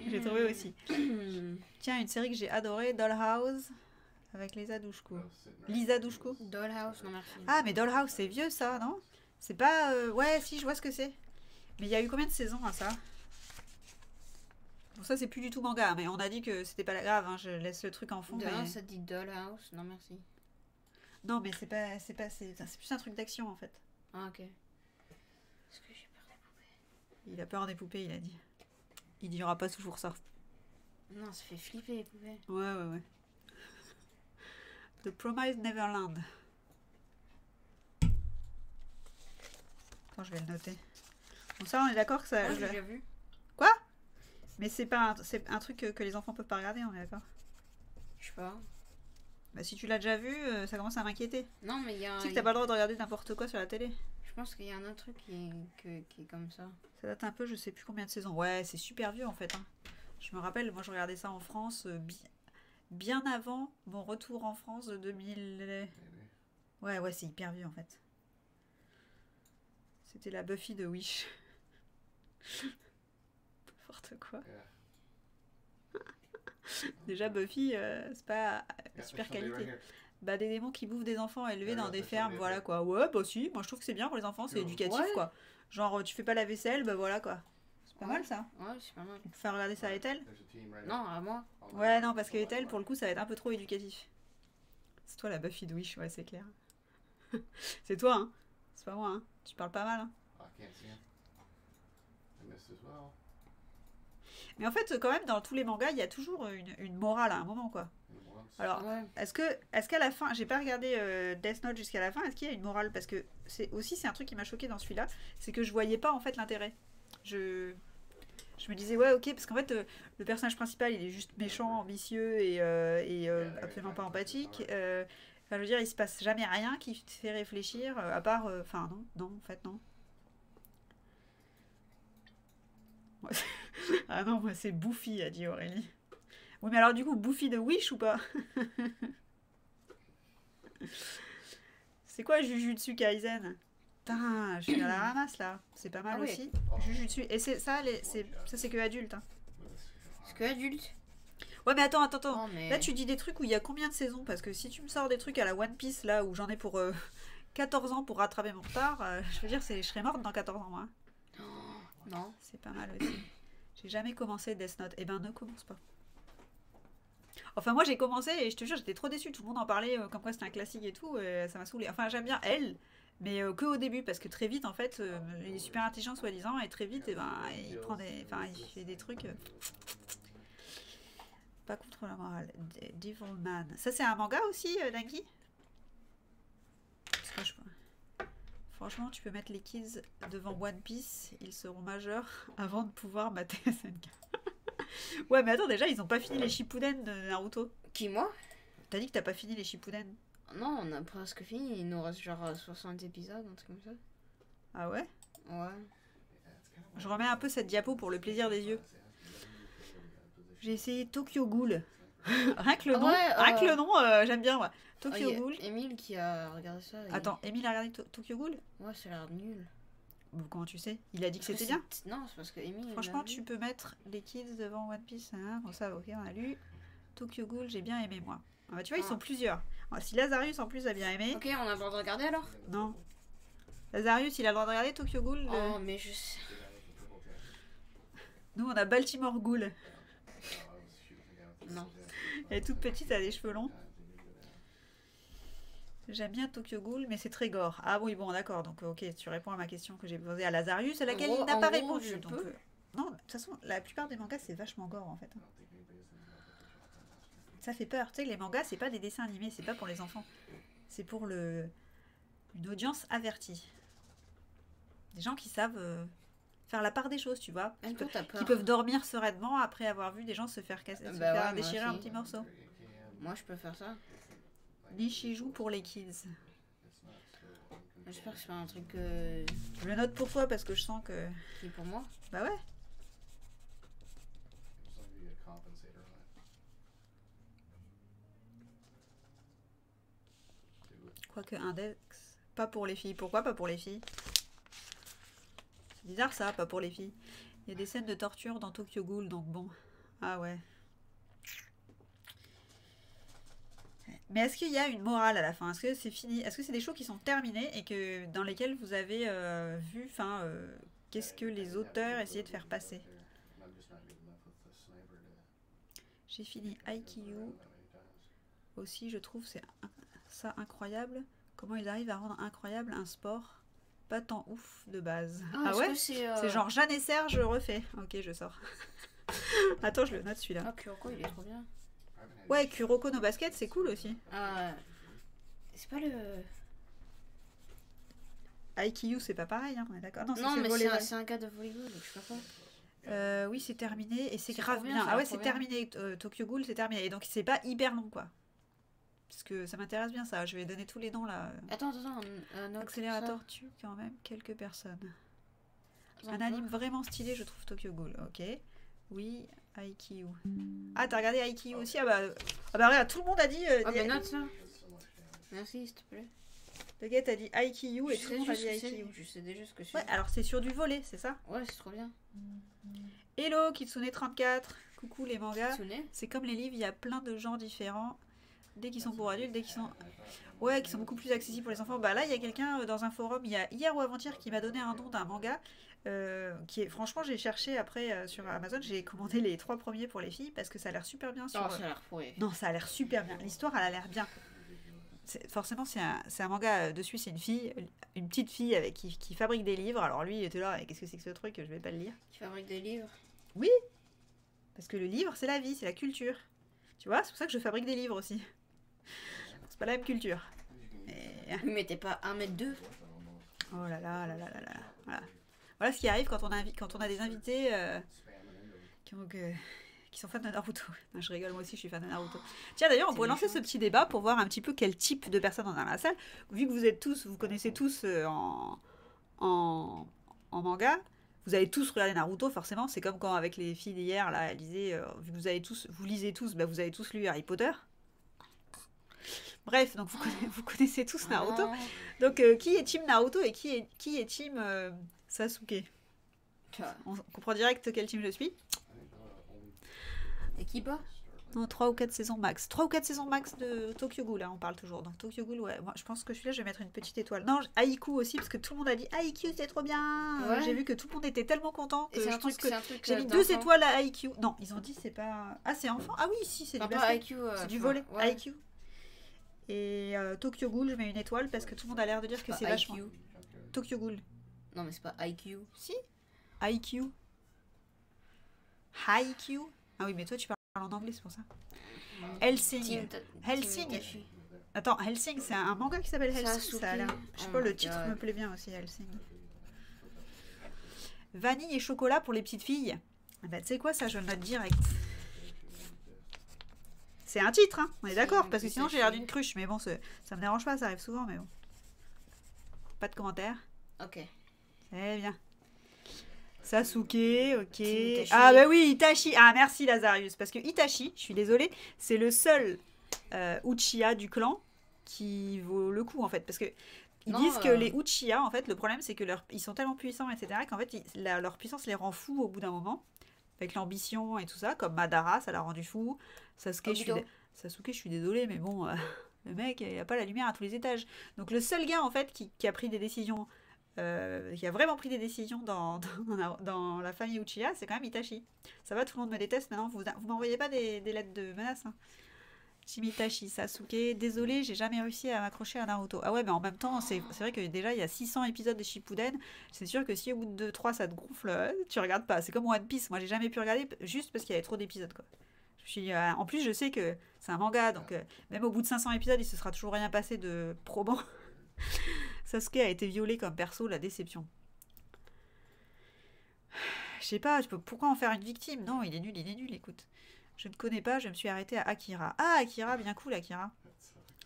A: J'ai trouvé aussi. Tiens, une série que j'ai adorée, Dollhouse, avec Lisa Dushku. Lisa Dushku.
B: Dollhouse, non merci.
A: Ah, mais Dollhouse, c'est vieux ça, non? C'est pas. Ouais, si, je vois ce que c'est. Mais il y a eu combien de saisons à ça? Bon, ça, c'est plus du tout manga, mais on a dit que c'était pas grave, hein, je laisse le truc en fond.
B: Demain,
A: Mais...
B: ça dit Dollhouse, non merci.
A: Non, mais c'est plus un truc d'action en fait.
B: Ah, ok. Est-ce que j'ai peur des poupées?
A: Il a peur des poupées, il a dit. Il dira pas toujours ça.
B: Non, ça fait flipper les poupées.
A: Ouais. The Promised Neverland. Attends, je vais le noter. Bon, ça, on est d'accord que ça.
B: Ah, j'ai déjà vu.
A: Quoi? Mais c'est un truc que les enfants peuvent pas regarder, on est d'accord?
B: Je sais pas.
A: Bah, si tu l'as déjà vu, ça commence à m'inquiéter.
B: Non, mais il y a.
A: Tu sais que t'as pas le droit de regarder n'importe quoi sur la télé.
B: Je pense qu'il y a un autre truc qui est comme ça.
A: Ça date un peu, je sais plus combien de saisons. Ouais, c'est super vieux en fait. Hein. Je me rappelle, moi je regardais ça en France bien avant mon retour en France de 2000. Ouais, c'est hyper vieux en fait. C'était la Buffy de Wish. N'importe quoi. Déjà, Buffy, c'est pas super qualité. Bah, des démons qui bouffent des enfants élevés dans des fermes, voilà quoi. Ouais, bah si, moi je trouve que c'est bien pour les enfants, c'est éducatif quoi. Genre, tu fais pas la vaisselle, bah voilà quoi. C'est pas mal ça.
B: Ouais, c'est pas mal.
A: Tu peux faire regarder ça à Ethel?
B: Non, à moi.
A: Ouais, non, parce que Ethel, pour le coup, ça va être un peu trop éducatif. C'est toi la Buffy de Wish, ouais, c'est clair. C'est toi, hein. C'est pas moi, hein. Tu parles pas mal, hein. Mais en fait, quand même, dans tous les mangas, il y a toujours une morale à un moment, quoi. Alors, est-ce qu'à la fin, j'ai pas regardé Death Note jusqu'à la fin, est-ce qu'il y a une morale? Parce que c'est un truc qui m'a choqué dans celui-là, c'est que je voyais pas en fait l'intérêt. Je me disais, ouais, ok, parce qu'en fait, le personnage principal, il est juste méchant, ambitieux et absolument pas empathique. Enfin, je veux dire, il se passe jamais rien qui te fait réfléchir, à part. Enfin, non, en fait, non. Ah non, moi, c'est Buffy, a dit Aurélie. Oui, mais alors, du coup, Buffy de Wish ou pas? C'est quoi Jujutsu Kaisen? Putain, je suis à la ramasse là. C'est pas mal aussi. Jujutsu. Et ça, c'est que adulte. Hein.
B: C'est que adulte.
A: Ouais, mais attends.
B: Oh, mais...
A: Là, tu dis des trucs où il y a combien de saisons? Parce que si tu me sors des trucs à la One Piece, là, où j'en ai pour 14 ans pour rattraper mon retard, je veux dire, je serais morte dans 14 ans, moi.
B: Non.
A: C'est pas mal aussi. J'ai jamais commencé Death Note. Eh ben, ne commence pas. Enfin, moi, j'ai commencé et je te jure, j'étais trop déçue. Tout le monde en parlait comme quoi c'était un classique et tout. Ça m'a saoulée. Enfin, j'aime bien elle, mais que au début, parce que très vite, en fait, il est super intelligent, soi-disant, et très vite, il prend il fait des trucs. Pas contre la morale. Devilman. Ça, c'est un manga aussi, Nagui? Parce que franchement, tu peux mettre les kids devant One Piece, ils seront majeurs avant de pouvoir mater SNK. Ouais, mais attends, déjà, ils ont pas fini les Shippuden de Naruto.
B: Qui, moi?
A: T'as dit que t'as pas fini les Shippuden?
B: Non, on a presque fini. Il nous reste genre 60 épisodes, un truc comme ça.
A: Ah ouais?
B: Ouais.
A: Je remets un peu cette diapo pour le plaisir des yeux. J'ai essayé Tokyo Ghoul. Rien que le nom, le nom, j'aime bien. Ouais. Tokyo Ghoul.
B: Emile qui a regardé ça.
A: Attends, Emile a regardé Tokyo Ghoul?
B: Ouais, ça a l'air nul.
A: Bon, comment tu sais? Il a dit que c'était bien?
B: Non, c'est parce que Emile.
A: Franchement, tu peux mettre les kids devant One Piece. Hein. Bon, ça, ok, on a lu. Tokyo Ghoul, j'ai bien aimé, moi. Ah bah, tu vois, ils sont plusieurs. Alors, si Lazarus, en plus, a bien aimé.
B: Ok, on a le droit de regarder alors?
A: Non. Lazarus, il a le droit de regarder Tokyo Ghoul.
B: Oh, mais je sais.
A: Nous, on a Baltimore Ghoul.
B: Non.
A: Elle est toute petite, elle a des cheveux longs. J'aime bien Tokyo Ghoul, mais c'est très gore. Ah oui, bon, d'accord. Donc, ok, tu réponds à ma question que j'ai posée à Lazarus, à laquelle il n'a pas répondu. Donc, non, de toute façon, la plupart des mangas, c'est vachement gore, en fait. Ça fait peur. Tu sais, les mangas, c'est pas des dessins animés, c'est pas pour les enfants. C'est pour une audience avertie. Des gens qui savent faire la part des choses, tu vois.
B: Même toi, t'as peur.
A: Qui peuvent dormir sereinement après avoir vu des gens se faire, se faire
B: ouais,
A: déchirer
B: moi
A: en
B: aussi.
A: petits morceaux.
B: Moi, je peux faire ça.
A: Nishijou pour les kids.
B: J'espère que c'est pas un truc
A: Je le note pour toi parce que je sens que...
B: qui est pour moi.
A: Bah ouais. Quoique index, pas pour les filles. Pourquoi pas pour les filles? C'est bizarre ça, pas pour les filles. Il y a des scènes de torture dans Tokyo Ghoul, donc bon. Ah ouais. Mais est-ce qu'il y a une morale à la fin? Est-ce que c'est fini? Est-ce que c'est des shows qui sont terminés et que dans lesquels vous avez vu, qu'est-ce que les auteurs essayaient de faire passer? J'ai fini Haikyuu. Aussi, je trouve ça incroyable. Comment ils arrivent à rendre incroyable un sport pas tant ouf de base. Ah ouais? C'est genre Jeanne et Serge refait. Ok, je sors. Attends, je le note celui-là.
B: Ah, Kuroko, il est trop bien.
A: Ouais, Kuroko no Basket, c'est cool aussi.
B: C'est pas le...
A: Haikyuu, c'est pas pareil, hein, on est d'accord.
B: Non, mais c'est un gars de volleyball, donc je sais pas quoi.
A: Oui, c'est terminé et c'est
B: C'est
A: grave
B: trop bien,
A: bien.
B: ça a
A: Ah ouais,
B: l'air
A: c'est
B: trop bien.
A: terminé. Tokyo Ghoul, c'est terminé. Et donc, c'est pas hyper long, quoi. Parce que ça m'intéresse bien, ça. Je vais donner tous les noms, là.
B: Attends, un autre
A: Accélérateur tue quand même quelques personnes.
B: ça.
A: Un anime vraiment stylé, je trouve, Tokyo Ghoul. Ok. Oui, Haikyuu. Ah, t'as regardé Haikyuu aussi? Ah bah regarde, tout le monde a dit...
B: Ah, ben note ça. Merci, s'il te plaît.
A: Le gars t'as dit Haikyuu et tout le monde a dit Haikyuu.
B: Je sais déjà ce que c'est.
A: Ouais, alors c'est sur du volet, c'est ça?
B: Ouais, c'est trop bien.
A: Hello, Kitsune34. Coucou les mangas.
B: Kitsune.
A: C'est comme les livres, il y a plein de genres différents. Dès qu'ils sont pour adultes, dès qu'ils sont... Ouais, qui sont beaucoup plus accessibles pour les enfants. Bah là, il y a quelqu'un dans un forum, il y a hier ou avant-hier, qui m'a donné un nom d'un manga. Qui est... Franchement, j'ai cherché après sur Amazon, j'ai commandé les 3 premiers pour les filles parce que ça a l'air super bien sur...
B: Non, ça a l'air pourri.
A: Non, ça a l'air super bien. L'histoire, elle a l'air bien. Forcément, c'est un manga. Dessus, c'est une fille, une petite fille avec, qui fabrique des livres. Alors lui, il était là, qu'est-ce que c'est que ce truc? Je vais pas le lire.
B: Qui fabrique des livres.
A: Oui, parce que le livre, c'est la vie, c'est la culture. Tu vois, c'est pour ça que je fabrique des livres aussi. C'est pas la même culture.
B: Mais t'es pas 1m2.
A: Oh là là là là là là. Voilà. Voilà ce qui arrive quand on a des invités qui sont fans de Naruto. Non, je rigole, moi aussi je suis fan de Naruto. Tiens, d'ailleurs, on pourrait lancer ce petit débat pour voir un petit peu quel type de personnes on a dans la salle. Vu que vous connaissez tous en manga, vous avez tous regardé Naruto, forcément. C'est comme quand avec les filles d'hier, là, elles disaient, vu que vous lisez tous, bah, vous avez tous lu Harry Potter. Bref, donc vous connaissez tous Naruto. Donc qui est team Naruto et qui est team Sasuke? On comprend direct quel team je suis.
B: Et qui pas?
A: Non, 3 ou 4 saisons max. 3 ou 4 saisons max de Tokyo Ghoul, là, on parle toujours. Donc Tokyo Ghoul, ouais. Moi, je pense que celui-là, je vais mettre une petite étoile. Non, Haikyuu aussi, parce que tout le monde a dit Haikyuu, c'est trop bien.
B: Ouais.
A: J'ai vu que tout le monde était tellement content que
B: c'est
A: je
B: un
A: pense
B: truc,
A: que j'ai mis 2 étoiles à Haikyuu. Non, ils ont dit c'est pas... Ah, c'est enfant? Ah oui, si, c'est du
B: pas
A: basket.
B: Haikyuu,
A: C'est du volet,
B: ouais.
A: Haikyuu. Et Tokyo Ghoul, je mets une étoile parce que tout le monde a l'air de dire que c'est vachement...
B: Haikyuu.
A: Tokyo Ghoul.
B: Non, mais c'est pas Haikyuu.
A: Si. Haikyuu. Haikyuu. Ah oui, mais toi, tu parles en anglais, c'est pour ça. Hellsing. Hellsing. Attends, Hellsing, c'est un manga qui s'appelle Hellsing. Ça a l'air... Je sais pas, le titre me plaît bien aussi, Hellsing. Vanille et chocolat pour les petites filles. Ah bah, tu sais quoi, ça, je le note direct. C'est un titre, hein, on est d'accord, parce que sinon j'ai l'air d'une cruche. Mais bon, ça me dérange pas, ça arrive souvent, mais bon. Pas de commentaires.
B: Ok.
A: C'est bien. Sasuke, ok.
B: Itachi.
A: Ah bah oui, Itachi. Ah merci Lazarus. Parce que Itachi, je suis désolée, c'est le seul Uchiha du clan qui vaut le coup en fait. Parce que ils disent que les Uchiha, en fait, le problème c'est que ils sont tellement puissants, etc., qu'en fait, leur puissance les rend fous au bout d'un moment. Avec l'ambition et tout ça. Comme Madara, ça l'a rendu fou. Sasuke, je suis désolée, mais bon, le mec, il a pas la lumière à tous les étages. Donc le seul gars, en fait, qui a pris des décisions... qui a vraiment pris des décisions dans la famille Uchiha, c'est quand même Itachi. Ça va, tout le monde me déteste maintenant. Vous m'envoyez pas des lettres de menaces, hein. Team Itachi, Sasuke, désolé, j'ai jamais réussi à m'accrocher à Naruto. Ah ouais, mais en même temps, c'est vrai que déjà il y a 600 épisodes de Shippuden. C'est sûr que si au bout de 2-3 ça te gonfle, tu regardes pas. C'est comme One Piece. Moi j'ai jamais pu regarder juste parce qu'il y avait trop d'épisodes, quoi. Je me En plus, je sais que c'est un manga, donc même au bout de 500 épisodes, il se sera toujours rien passé de probant. Sasuke a été violé comme perso, la déception. Je sais pas, pourquoi en faire une victime? Non, il est nul, écoute. Je ne connais pas, je me suis arrêtée à Akira. Ah, Akira, bien cool, Akira.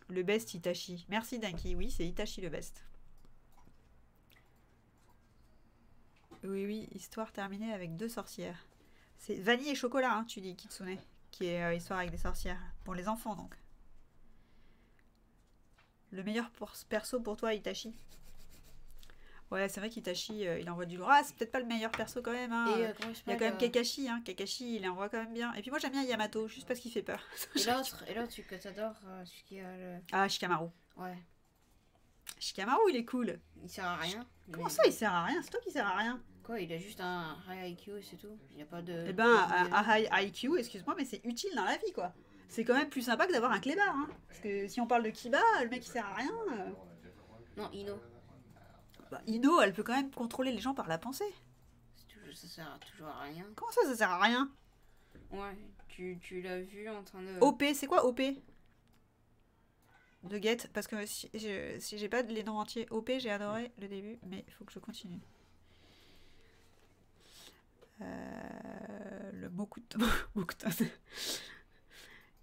A: Le best Itachi. Merci, Danky. Oui, c'est Itachi le best. Oui, histoire terminée avec 2 sorcières. C'est vanille et chocolat, hein, tu dis, Kitsune. Qui est histoire avec des sorcières. Pour les enfants, donc. Le meilleur perso pour toi, Itachi. Ouais, c'est vrai qu'Itachi, il envoie du lourd. Ah, c'est peut-être pas le meilleur perso quand même. Hein.
B: Et
A: il y a quand même Kakashi. Hein. Kakashi, il envoie quand même bien. Et puis moi, j'aime bien Yamato, juste parce qu'il fait peur.
B: Et l'autre que t'adores, celui qui a le...
A: Ah, Shikamaru.
B: Ouais.
A: Shikamaru, il est cool.
B: Il sert à rien.
A: Comment ça, il sert à rien? C'est toi qui sert à rien.
B: Quoi, il a juste un high IQ et c'est tout. Il n'y a pas de...
A: Eh ben, un high IQ, excuse-moi, mais c'est utile dans la vie, quoi. C'est quand même plus sympa que d'avoir un clébard, hein. Parce que si on parle de Kiba, le mec, il sert à rien.
B: Non, Ino.
A: Bah, Ino, elle peut quand même contrôler les gens par la pensée.
B: Ça sert toujours à rien.
A: Comment ça sert à rien?
B: Ouais, tu l'as vu en train de...
A: OP, c'est quoi OP? De Get, parce que si j'ai pas les noms entiers. OP, j'ai adoré le début, mais il faut que je continue. Le Mokuto.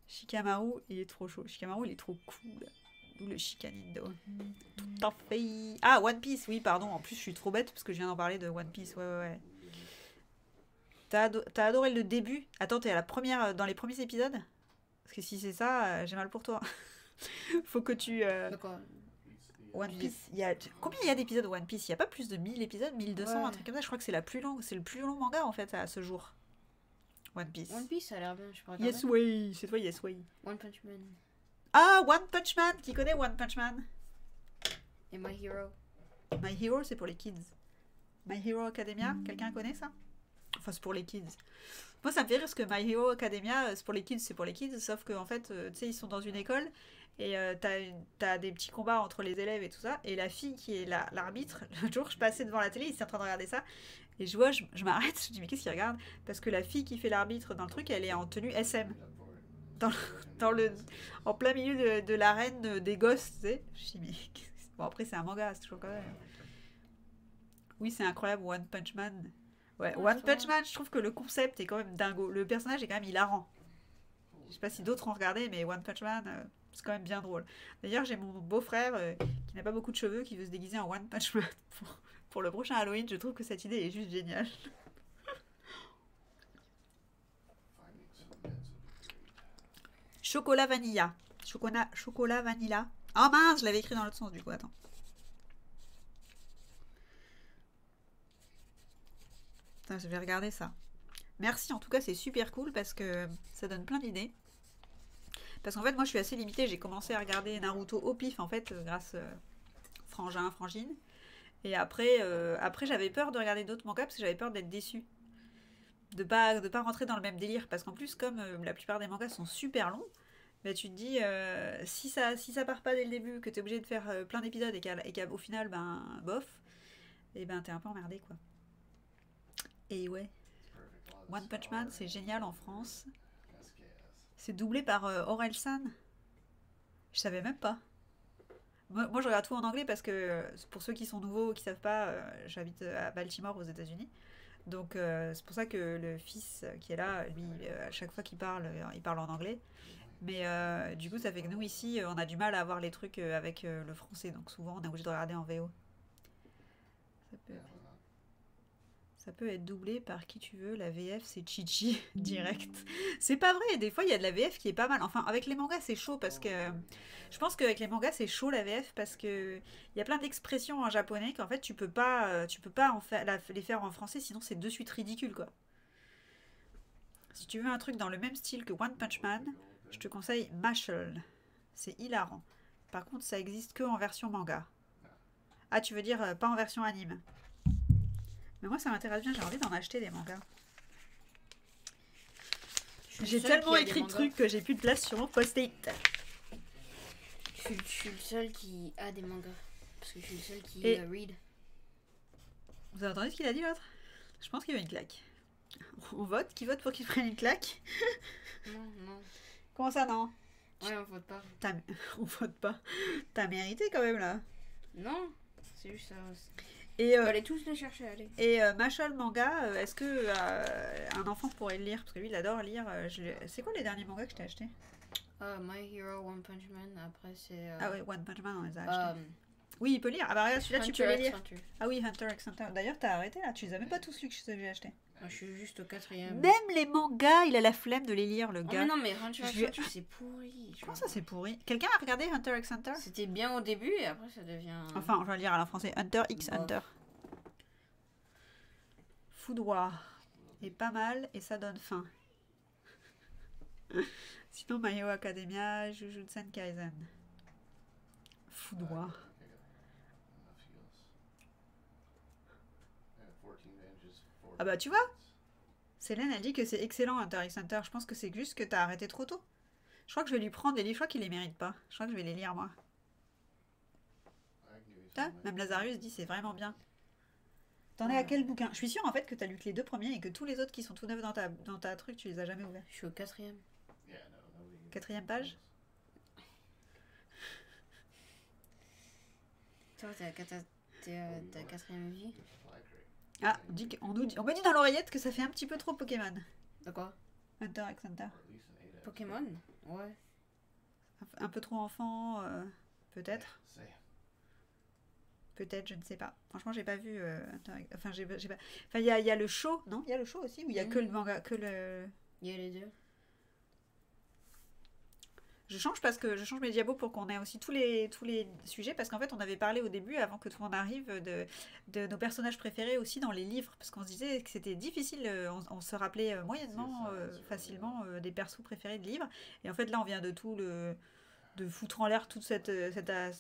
A: Shikamaru, il est trop chaud. Shikamaru, il est trop cool. D'où le Shikanindo. Tout à fait. Ah, One Piece, oui, pardon. En plus, je suis trop bête parce que je viens d'en parler de One Piece. Ouais. T'as adoré le début? Attends, t'es à la première, dans les premiers épisodes? Parce que si c'est ça, j'ai mal pour toi. Faut que tu...
B: D'accord.
A: One Piece, combien il y a d'épisodes de One Piece? Il n'y a pas plus de 1000 épisodes, 1200, un truc comme ça. Je crois que c'est la plus longue, c'est le plus long manga en fait à ce jour. One Piece.
B: One Piece, ça a l'air bien, je pourrais
A: Yes way, c'est toi Yes way.
B: One Punch Man.
A: Ah, One Punch Man, qui connaît One Punch Man?
B: Et My Hero.
A: My Hero, c'est pour les kids. My Hero Academia, quelqu'un connaît ça? Enfin, c'est pour les kids. Moi, ça me fait rire parce que My Hero Academia, c'est pour les kids, sauf qu'en fait, tu sais, ils sont dans une école et t'as des petits combats entre les élèves et tout ça. Et la fille qui est l'arbitre, l'autre jour, je passais devant la télé, ils étaient en train de regarder ça. Et je vois, je m'arrête, je dis, mais qu'est-ce qu'ils regardent? Parce que la fille qui fait l'arbitre dans le truc, elle est en tenue SM. En plein milieu de l'arène des gosses, tu sais. Je dis, mais. Bon, après, c'est un manga, c'est toujours quand même. Oui, c'est incroyable, One Punch Man. Ouais, One Punch Man, je trouve que le concept est quand même dingo. Le personnage est quand même hilarant. Je sais pas si d'autres ont regardé, mais One Punch Man, c'est quand même bien drôle. D'ailleurs, j'ai mon beau-frère qui n'a pas beaucoup de cheveux, qui veut se déguiser en One Punch Man pour le prochain Halloween. Je trouve que cette idée est juste géniale. Chocolat vanilla. Chocolat vanilla. Ah mince, je l'avais écrit dans l'autre sens du coup, attends. Putain, je vais regarder ça. Merci, en tout cas, c'est super cool parce que ça donne plein d'idées. Parce qu'en fait, moi, je suis assez limitée. J'ai commencé à regarder Naruto au pif, en fait, grâce Frangine. Et après j'avais peur de regarder d'autres mangas parce que j'avais peur d'être déçue. De pas rentrer dans le même délire. Parce qu'en plus, comme la plupart des mangas sont super longs, bah, tu te dis, si ça part pas dès le début, que t'es obligé de faire plein d'épisodes et qu'au final, ben, bof, et ben, t'es un peu emmerdé, quoi. Et ouais. One Punch Man, c'est génial en France. C'est doublé par Orelsan. Je savais même pas. Moi, je regarde tout en anglais parce que pour ceux qui sont nouveaux, qui savent pas, j'habite à Baltimore aux États-Unis. Donc c'est pour ça que le fils qui est là, lui, à chaque fois qu'il parle, il parle en anglais. Mais du coup, ça fait que nous ici, on a du mal à avoir les trucs avec le français. Donc souvent, on est obligé de regarder en VO. Ça peut être doublé par qui tu veux. La VF, c'est Chichi direct. C'est pas vrai. Des fois, il y a de la VF qui est pas mal. Enfin, avec les mangas, c'est chaud parce que je pense qu'avec les mangas, c'est chaud la VF parce que il y a plein d'expressions en japonais qu'en fait, tu peux pas les faire en français, sinon c'est de suite ridicule, quoi. Si tu veux un truc dans le même style que One Punch Man, je te conseille Mashle. C'est hilarant. Par contre, ça existe que en version manga. Ah, tu veux dire pas en version anime? Mais moi, ça m'intéresse bien, j'ai envie d'en acheter des mangas. J'ai tellement écrit de trucs que j'ai plus de place sur mon post-it.
B: Je suis le seul qui a des mangas. Parce que je suis le seul qui read.
A: Vous avez entendu ce qu'il a dit l'autre? Je pense qu'il veut une claque. On vote? Qui vote pour qu'il prenne une claque?
B: Non, non.
A: Comment ça, non?
B: Ouais, on vote pas.
A: On vote pas. T'as mérité quand même là.
B: Non, c'est juste ça.
A: Et,
B: Allez tous les chercher, allez.
A: et Machol Manga, est-ce que un enfant pourrait le lire? Parce que lui, il adore lire. C'est quoi les derniers mangas que je t'ai achetés?
B: My Hero, One Punch Man, après c'est...
A: Ah ouais, One Punch Man, on les a achetés. Oui, il peut lire. Ah bah regarde, celui-là, tu peux
B: Hunter
A: les
B: x
A: lire.
B: Hunter.
A: Ah oui, Hunter x Hunter. D'ailleurs, t'as arrêté là. Tu les as même pas tous lus que j'ai acheté.
B: Moi, je suis juste au 4e.
A: Même les mangas, il a la flemme de les lire, le
B: Oh,
A: gars.
B: mais non, mais Hunter x
A: Je-
B: Hunter, c'est pourri.
A: Comment ça, c'est pourri? Quelqu'un a regardé Hunter x Hunter?
B: C'était bien au début et après ça devient...
A: Enfin, je vais le lire à la français. Hunter x
B: Bof.
A: Hunter. Foudoir. Et pas mal, et ça donne faim. Sinon, My Hero Academia, Jujutsu Kaisen. Foudoir. Ah bah tu vois, Célène, elle dit que c'est excellent Hunter x Hunter. Je pense que c'est juste que t'as arrêté trop tôt. Je crois que je vais lui prendre des livres, je crois qu'il les mérite pas. Je crois que je vais les lire moi. Même Lazarus dit c'est vraiment bien. T'en es à quel bouquin? Je suis sûre en fait que t'as lu que les deux premiers et que tous les autres qui sont tout neufs dans ta truc, tu les as jamais ouverts.
B: Je suis au 4e.
A: 4e page?
B: Toi, t'es à ta 4e vie.
A: Ah, on me dit dans l'oreillette que ça fait un petit peu trop Pokémon.
B: De quoi?
A: Hunter x Hunter.
B: Pokémon? Ouais.
A: Un peu trop enfant, peut-être. Peut-être, je ne sais pas. Franchement, j'ai pas vu. Enfin, j'ai pas. Enfin, il y a le show, non? Il y a le show aussi, ou il y a que le manga, que le.
B: Il y a les deux.
A: Je change parce que je change mes diabos pour qu'on ait aussi tous les sujets, parce qu'en fait on avait parlé au début, avant que tout le monde arrive, de nos personnages préférés aussi dans les livres, parce qu'on se disait que c'était difficile, on se rappelait moyennement facilement des persos préférés de livres, et en fait là on vient de de foutre en l'air tout cet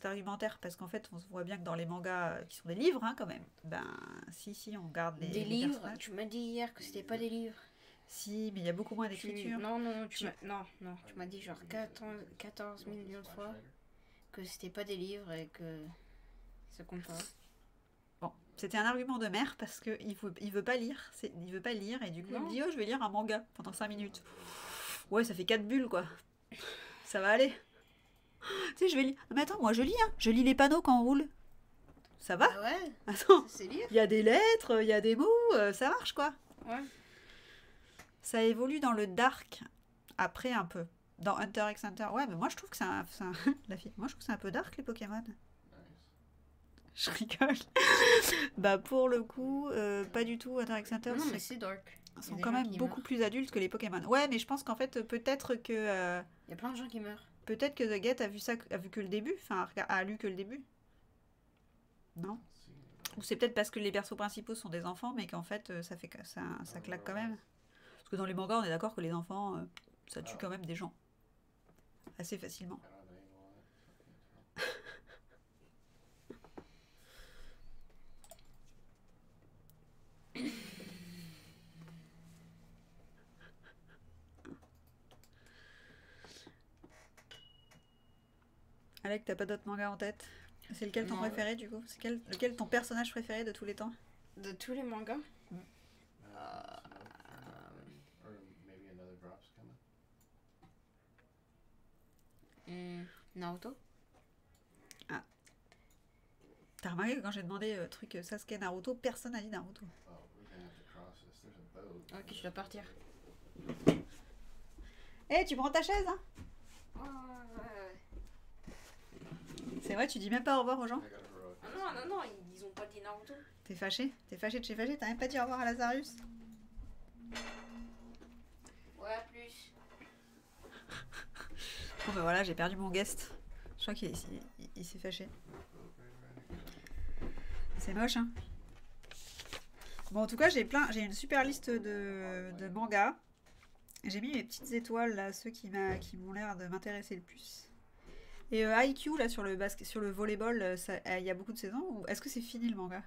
A: argumentaire, parce qu'en fait on se voit bien que dans les mangas qui sont des livres hein, quand même, ben si on garde
B: Des
A: les
B: livres?
A: personnages.
B: Tu m'as dit hier que c'était pas des livres.
A: Si, mais il y a beaucoup moins d'écriture.
B: Non, tu m'as dit genre 14 millions de fois que c'était pas des livres et que ça compte pas.
A: Bon, c'était un argument de mère parce qu'il veut pas lire. Il veut pas lire et du coup il me dit oh je vais lire un manga pendant 5 minutes. Ouais, ça fait 4 bulles quoi. Ça va aller. Tu sais, je vais lire. Mais attends, moi je lis, hein. Je lis les panneaux quand on roule. Ça va?
B: Ah ouais?
A: Attends,
B: C'est lire?
A: il y a des lettres, il y a des mots, ça marche quoi.
B: Ouais.
A: Ça évolue dans le dark après un peu. Dans Hunter x Hunter. Ouais, mais moi je trouve que la fille. Moi je trouve que c'est un peu dark les Pokémon. Je rigole. Bah pour le coup, pas du tout. Hunter x Hunter
B: Non, mais c'est dark.
A: ils sont quand même beaucoup plus adultes que les Pokémon. Ouais, mais je pense qu'en fait peut-être que
B: Il y a plein de gens qui meurent.
A: peut-être que The Get a vu que le début, enfin a lu que le début. Non? Ou c'est peut-être parce que les persos principaux sont des enfants, mais qu'en fait ça fait que ça claque quand même. Parce que dans les mangas, on est d'accord que les enfants, ça tue quand même des gens assez facilement. Alec, t'as pas d'autres mangas en tête? C'est lequel ton
B: Non.
A: préféré du coup? C'est lequel ton personnage préféré de tous les temps?
B: De tous les mangas? Naruto?
A: T'as remarqué que quand j'ai demandé truc Sasuke Naruto, personne n'a dit Naruto.
B: Ok, je dois partir.
A: Eh, tu prends ta chaise, hein?
B: Ouais.
A: C'est vrai, tu dis même pas au revoir aux gens?
B: Ah non, ils ont pas dit Naruto.
A: T'es fâché? T'es fâché de chez fâché? T'as même pas dit au revoir à Lazarus?
B: Ouais, plus.
A: Bon ben voilà, j'ai perdu mon guest. Je crois qu'il s'est fâché. C'est moche, hein? Bon, en tout cas, j'ai une super liste de mangas. J'ai mis mes petites étoiles, là, ceux qui m'ont l'air de m'intéresser le plus. Et IQ, là, sur le volleyball, il y a beaucoup de saisons? Ou est-ce que c'est fini, le manga?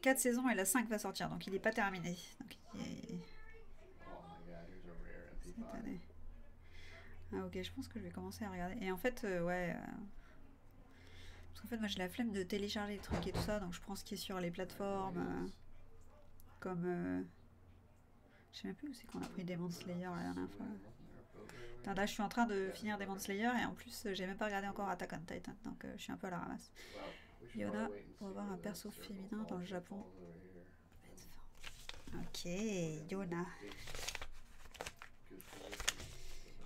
A: Quatre saisons et la 5 va sortir, donc il n'est pas terminé. Donc, cette année. Ah ok, je pense que je vais commencer à regarder. Et en fait, ouais... Parce qu'en fait, moi j'ai la flemme de télécharger les trucs et tout ça, donc je prends ce qui est sur les plateformes, comme... Je sais même plus où c'est qu'on a pris Demon Slayer la dernière fois. Attends, là, je suis en train de finir Demon Slayer et en plus, j'ai même pas regardé encore Attack on Titan, donc je suis un peu à la ramasse. Yona, pour avoir un perso féminin dans le Japon. Ok, Yona.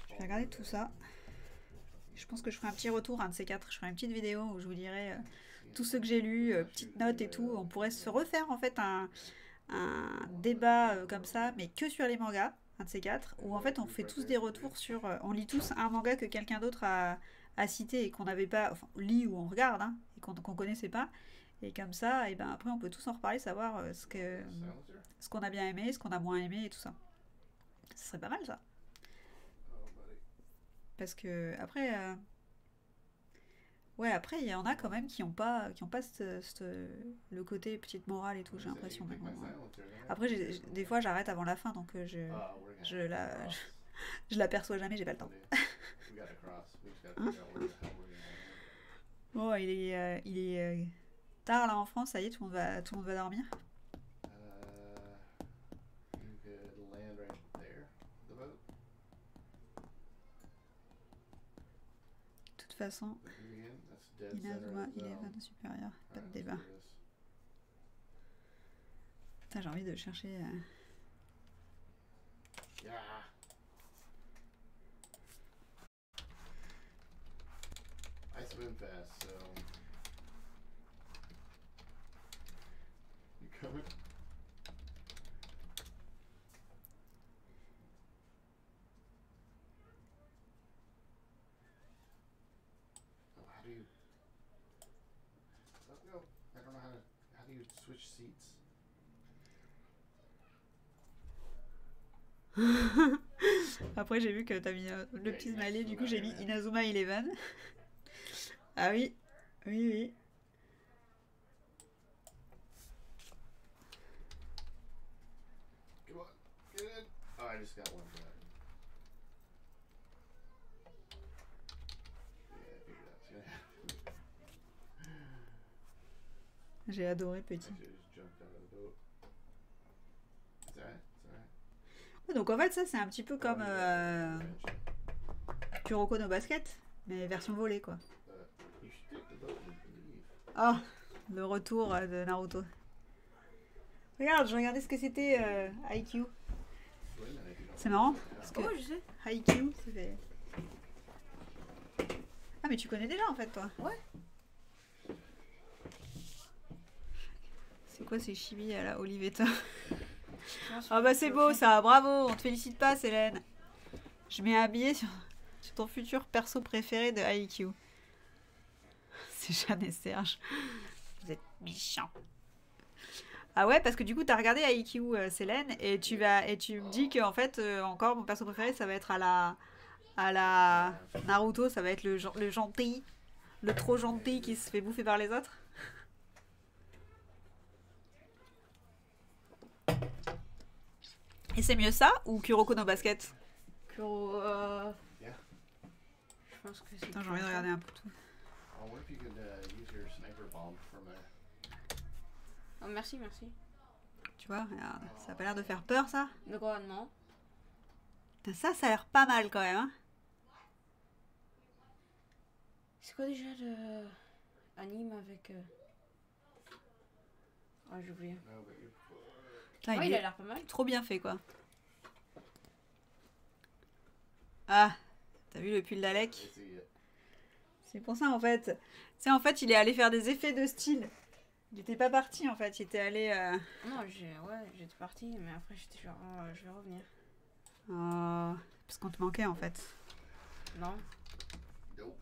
A: Je vais regarder tout ça. Je pense que je ferai un petit retour, un de ces quatre. Je ferai une petite vidéo où je vous dirai tout ce que j'ai lu, petites notes et tout. On pourrait se refaire en fait un débat comme ça, mais que sur les mangas, un de ces quatre, où en fait on fait tous des retours sur... on lit tous un manga que quelqu'un d'autre a cité et qu'on n'avait pas... Enfin, on lit ou on regarde, hein, et qu'on connaissait pas. Et comme ça, et ben après on peut tous en reparler, savoir ce qu'on a bien aimé, ce qu'on a moins aimé et tout ça. Ce serait pas mal ça. Parce que après... ouais, après, il y en a quand même qui n'ont pas le côté petite morale et tout, j'ai l'impression. Mais bon, après, des fois, j'arrête avant la fin, donc je la, je l'aperçois jamais, j'ai pas le temps. Hein. Bon, il est tard là en France, ça y est, tout le monde va dormir. De toute façon, Inazuma Eleven supérieur, pas de débat. Putain, j'ai envie de chercher.
C: I swim fast, so you coming? Oh, how do you? No, I don't know how to. How do you switch seats?
A: Après, j'ai vu que t'as mis le petit smiley, du coup, j'ai mis Inazuma Eleven. Ah oui, oui, oui.
C: Come on, get in. Oh, I just got one for that. Yeah, I figured that's gonna happen.
A: J'ai adoré petit.
C: I just jumped out of the boat. It's alright, it's alright.
A: Ouais, donc en fait, ça, c'est un petit peu comme Kuroko no Basket, mais version volée, quoi.
C: You should take the boat and leave.
A: Ah, le retour de Naruto. Regarde, je regardais ce que c'était IQ. C'est marrant, parce que
B: Oh, je sais.
A: IQ, ça fait... Ah, mais tu connais déjà, en fait, toi.
B: Ouais.
A: C'est quoi ces chibis à la Olivetta? Ah bah c'est beau ça, bravo, on te félicite pas Célène. Je mets un billet sur ton futur perso préféré de IQ. C'est Jeanne et Serge. Vous êtes méchants. Ah ouais, parce que du coup t'as regardé IQ Célène et tu me dis que en fait encore mon perso préféré ça va être à la Naruto, ça va être le gentil, le trop gentil qui se fait bouffer par les autres. Et c'est mieux ça ou Kuroko no Basket?
B: Kuro. Je pense que c'est.
A: Attends, j'ai envie de regarder un peu tout.
C: I wonder if you could use your sniper bomb from a.
B: Oh, merci, merci.
A: Tu vois, regarde, ça a pas l'air de faire peur ça?
B: De quoi, non?
A: Putain, ça a l'air pas mal quand même. Hein.
B: C'est quoi déjà le. Anime avec. Ah, j'ai oublié.
C: No, but you're.
A: Putain,
B: Oh,
A: il
B: il a
A: est
B: l'air pas mal.
A: trop bien fait quoi. Ah, t'as vu le pull d'Alec?
C: I see it.
A: C'est pour ça en fait. C'est en fait, il est allé faire des effets de style. Il était pas parti en fait, il était allé.
B: Non, j'étais partie, mais après j'étais genre, oh, je vais revenir.
A: Oh, parce qu'on te manquait en fait.
B: Non.
C: Nope.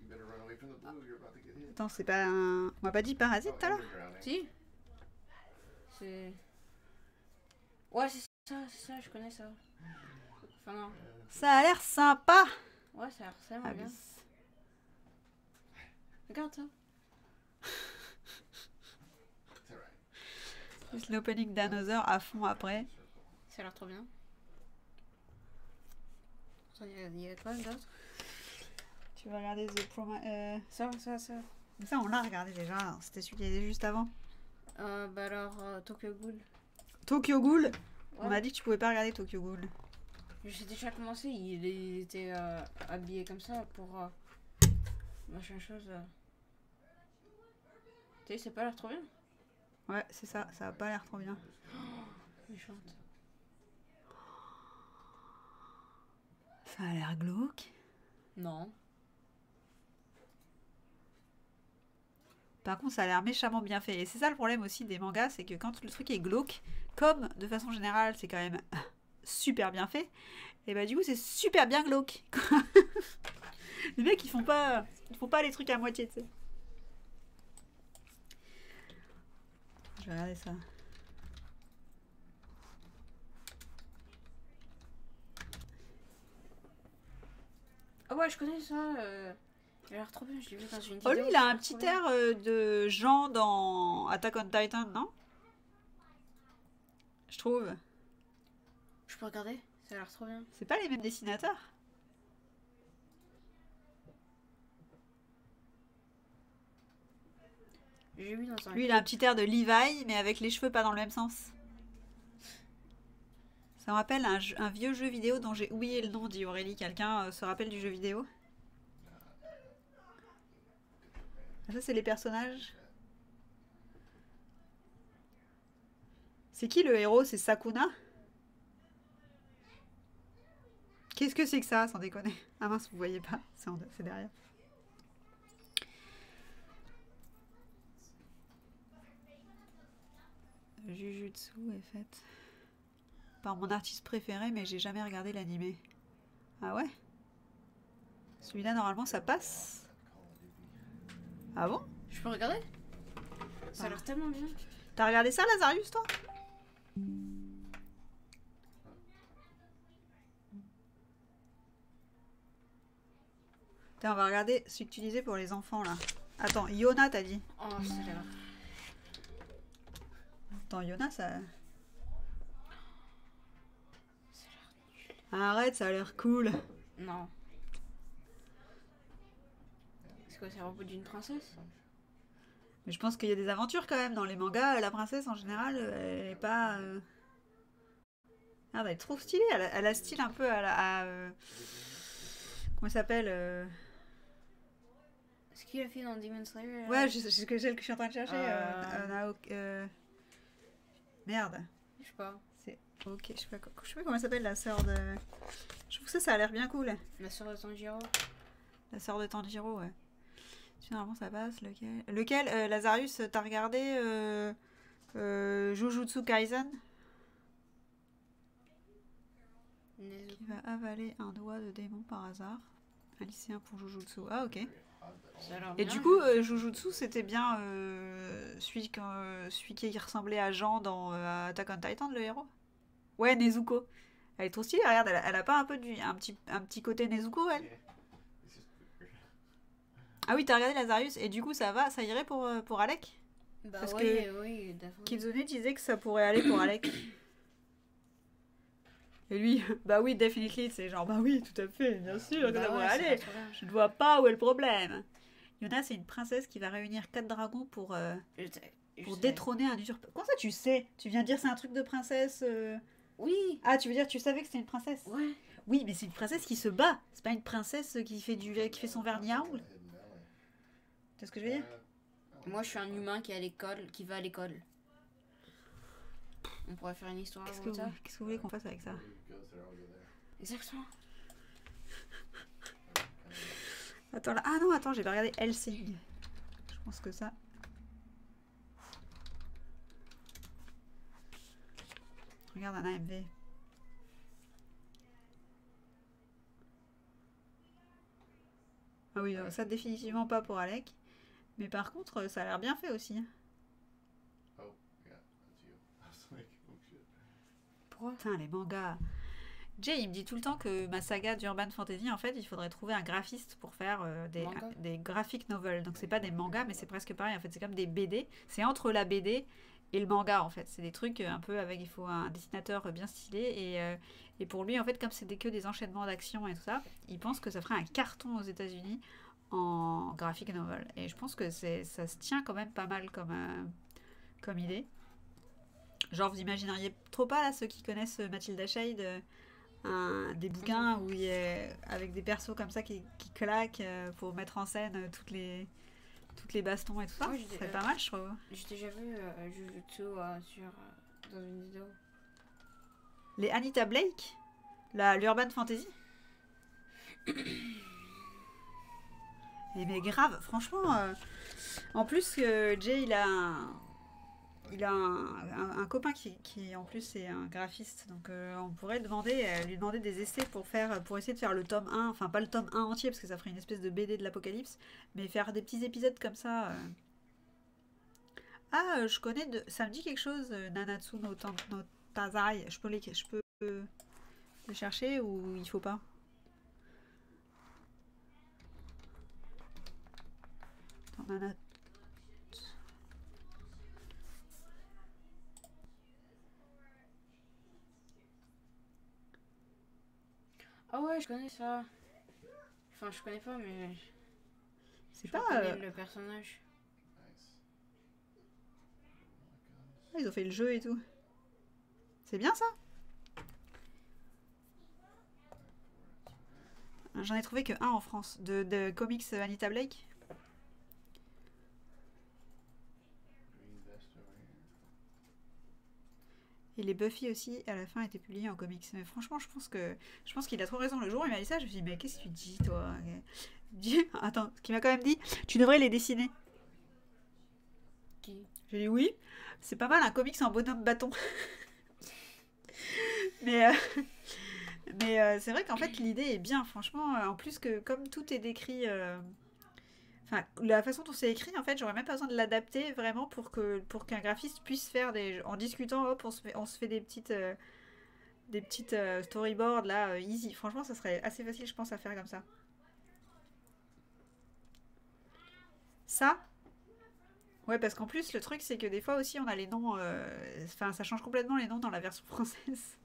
C: You better run away from the blue. You're about to get hit.
A: Attends, c'est pas un. On m'a pas dit parasite
C: Oh,
A: tout à l'heure?
C: and you're drowning.
B: Si. C'est. Ouais, c'est ça, je connais ça. Enfin, non.
A: Ça a l'air sympa.
B: Ouais, ça a l'air vraiment bien.
A: Abyss.
B: Regarde ça.
C: It's alright.
A: Plus l'opening d'Another à fond après.
B: Ça a l'air trop bien. Attends, il y a quoi d'autre?
A: Tu vas regarder The Promo...
B: Ça.
A: Ça, on l'a regardé déjà. C'était celui qui était juste avant.
B: Bah alors, Tokyo Ghoul.
A: Tokyo Ghoul.
B: Ouais.
A: On m'a dit que tu pouvais pas regarder Tokyo Ghoul.
B: J'ai déjà commencé, il était habillé comme ça pour machin chose. Tu sais, c'est pas l'air trop bien.
A: Ouais, c'est ça. Ça a pas l'air trop bien.
B: Méchante.
A: Ça a l'air glauque.
B: Non.
A: Par contre, ça a l'air méchamment bien fait. Et c'est ça le problème aussi des mangas, c'est que quand le truc est glauque, comme de façon générale, c'est quand même super bien fait, et bah du coup, c'est super bien glauque. Les mecs, ils font pas les trucs à moitié, tu sais. Je vais regarder ça.
B: Ah ouais, je connais ça. Il a l'air trop bien, je l'ai vu dans une vidéo.
A: Oh, lui, il a un
B: trop
A: petit
B: bien.
A: air de Jean dans Attack on Titan, non? Je trouve.
B: Je peux regarder? Ça a l'air trop bien.
A: C'est pas les mêmes dessinateurs?
B: J'ai vu dans un.
A: Lui, il a un petit air de Levi, mais avec les cheveux pas dans le même sens. Ça me rappelle un vieux jeu vidéo dont j'ai oublié le nom, dit Aurélie. Quelqu'un se rappelle du jeu vidéo? Ça, c'est les personnages. C'est qui le héros? C'est Sakuna? Qu'est-ce que c'est que ça, sans déconner? Ah mince, vous voyez pas, c'est derrière. Jujutsu est faite par mon artiste préféré, mais j'ai jamais regardé l'animé. Ah ouais? Celui-là, normalement, ça passe? Ah bon?
B: Je peux regarder? Ça a l'air tellement bien.
A: T'as regardé ça, Lazarius, toi? Tiens, on va regarder celui que tu disais pour les enfants, là. Attends, Yona, t'as dit?
B: Oh, ça a l'air.
A: Attends, Yona, ça... Arrête, ça a l'air cool.
B: Non. C'est quoi, c'est un reboot d'une princesse?
A: Mais je pense qu'il y a des aventures quand même dans les mangas. La princesse en général, elle est pas. Merde, elle est trop stylée. Elle a style un peu comment ça s'appelle
B: Est-ce qu'il a fait dans Demon Slayer?
A: Ouais, c'est celle que je suis en train de chercher. Merde.
B: Je sais pas.
A: C'est. Ok, je sais pas comment elle s'appelle la sœur de. Je trouve que ça a l'air bien cool.
B: La sœur de Tanjiro.
A: La sœur de Tanjiro, ouais. Finalement, ça passe. Lequel Lazarius, t'as regardé Jujutsu Kaisen?
B: Nezuko.
A: Qui va avaler un doigt de démon par hasard. Un lycéen pour Jujutsu. Ah, ok.
B: Ça a l'air
A: Et
B: bien.
A: du coup, Jujutsu, c'était bien celui qui ressemblait à Jean dans Attack on Titan, le héros? Ouais, Nezuko. Elle est trop stylée, regarde, elle a pas un peu un petit côté Nezuko, elle? Ah oui, t'as regardé Lazarius, et du coup, ça irait pour Alec?
B: Bah
A: parce
B: oui,
A: que
B: oui, d'accord.
A: Kizune disait que ça pourrait aller pour Alec. Et lui, bah oui, definitely, c'est genre, bah oui, tout à fait, bien sûr que
B: Bah
A: ça pourrait
B: ouais, ça a
A: aller.
B: l'air trop bien.
A: Je ne vois pas où est le problème. Yona, c'est une princesse qui va réunir 4 dragons pour
B: Je sais.
A: détrôner un usurpateur. Comment ça, tu sais? Tu viens de dire c'est un truc de princesse
B: Oui.
A: Ah, tu veux dire tu savais que c'était une princesse?
B: Ouais.
A: Oui, mais c'est une princesse qui se bat. C'est pas une princesse qui fait son vernis à ongles. C'est ce que je veux dire?
B: Moi, je suis un humain qui va à l'école. On pourrait faire une histoire
A: Qu'est-ce
B: avec ça.
A: que vous voulez qu'on fasse avec ça?
B: Exactement.
A: Attends, là. Ah non, attends, j'ai pas regardé Hellsing. Je pense que ça. Regarde un AMV. Ah oui, ça définitivement pas pour Alec. Mais par contre, ça a l'air bien fait aussi.
B: Pourquoi?
A: Putain, les mangas. Jay, il me dit tout le temps que ma saga d'Urban Fantasy, en fait, il faudrait trouver un graphiste pour faire des graphic novels. Donc, c'est pas des mangas, mais c'est presque pareil. En fait, c'est comme des BD. C'est entre la BD et le manga en fait. C'est des trucs un peu avec, il faut un dessinateur bien stylé et pour lui en fait comme c'est que des enchaînements d'actions et tout ça, il pense que ça ferait un carton aux États-Unis en graphic novel. Et je pense que ça se tient quand même pas mal comme idée. Genre vous imagineriez trop pas là ceux qui connaissent Mathilda Shade, des bouquins où il y a, avec des persos comme ça qui claquent pour mettre en scène toutes les bastons et tout ça.
B: Ouais,
A: C'est pas mal je trouve.
B: J'ai déjà vu Jujutsu dans une vidéo.
A: Les Anita Blake, l'Urban Fantasy. Mais grave, franchement. En plus, Jay, il a un copain qui en plus est un graphiste. Donc on pourrait lui demander des essais pour essayer de faire le tome 1. Enfin, pas le tome 1 entier, parce que ça ferait une espèce de BD de l'apocalypse. Mais faire des petits épisodes comme ça. Ah, je connais ça me dit quelque chose, Nanatsu no Tazai. Je peux le chercher ou il faut pas? Attends,
B: Ah ouais, je connais ça. Enfin, je connais pas, mais
A: c'est
B: je
A: pas.
B: reconnais le personnage.
A: Ah, ils ont fait le jeu et tout. C'est bien ça? J'en ai trouvé que un en France de comics Anita Blake. Et les Buffy aussi, à la fin, étaient publiés en comics. Mais franchement, je pense qu'il a trop raison. Le jour où il m'a dit ça, je me suis dit, mais qu'est-ce que tu dis, toi? Attends, ce qu'il m'a quand même dit, tu devrais les dessiner.
B: Qui?
A: J'ai dit oui, c'est pas mal un comics en bonhomme bâton. mais c'est vrai qu'en fait, l'idée est bien, franchement. En plus que comme tout est décrit... Enfin, la façon dont c'est écrit, en fait, j'aurais même pas besoin de l'adapter vraiment pour qu'un graphiste puisse faire en discutant, hop, on se fait des petites storyboards là, easy. Franchement, ça serait assez facile, je pense, à faire comme ça. Ça? Ouais, parce qu'en plus, le truc, c'est que des fois aussi, on a les noms. Enfin, ça change complètement les noms dans la version française.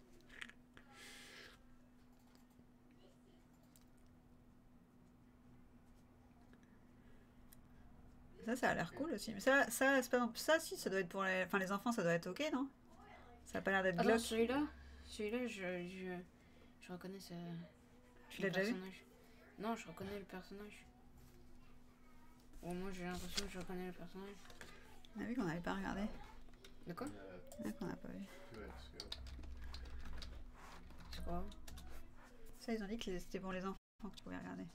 A: Ça a l'air cool aussi. Mais c'est pas ça, si, ça doit être pour les enfants, ça doit être ok, non? Ça a pas l'air d'être
B: Ah non,
A: glauque.
B: celui-là, je reconnais
A: Tu l'as déjà vu?
B: personnage. Non, je reconnais le personnage. Au moins, j'ai l'impression que je reconnais le personnage.
A: On a vu qu'on n'avait pas regardé.
B: De quoi?
A: Ouais, qu'on n'a pas vu.
B: C'est quoi?
A: Ça, ils ont dit que c'était pour les enfants que tu pouvais regarder.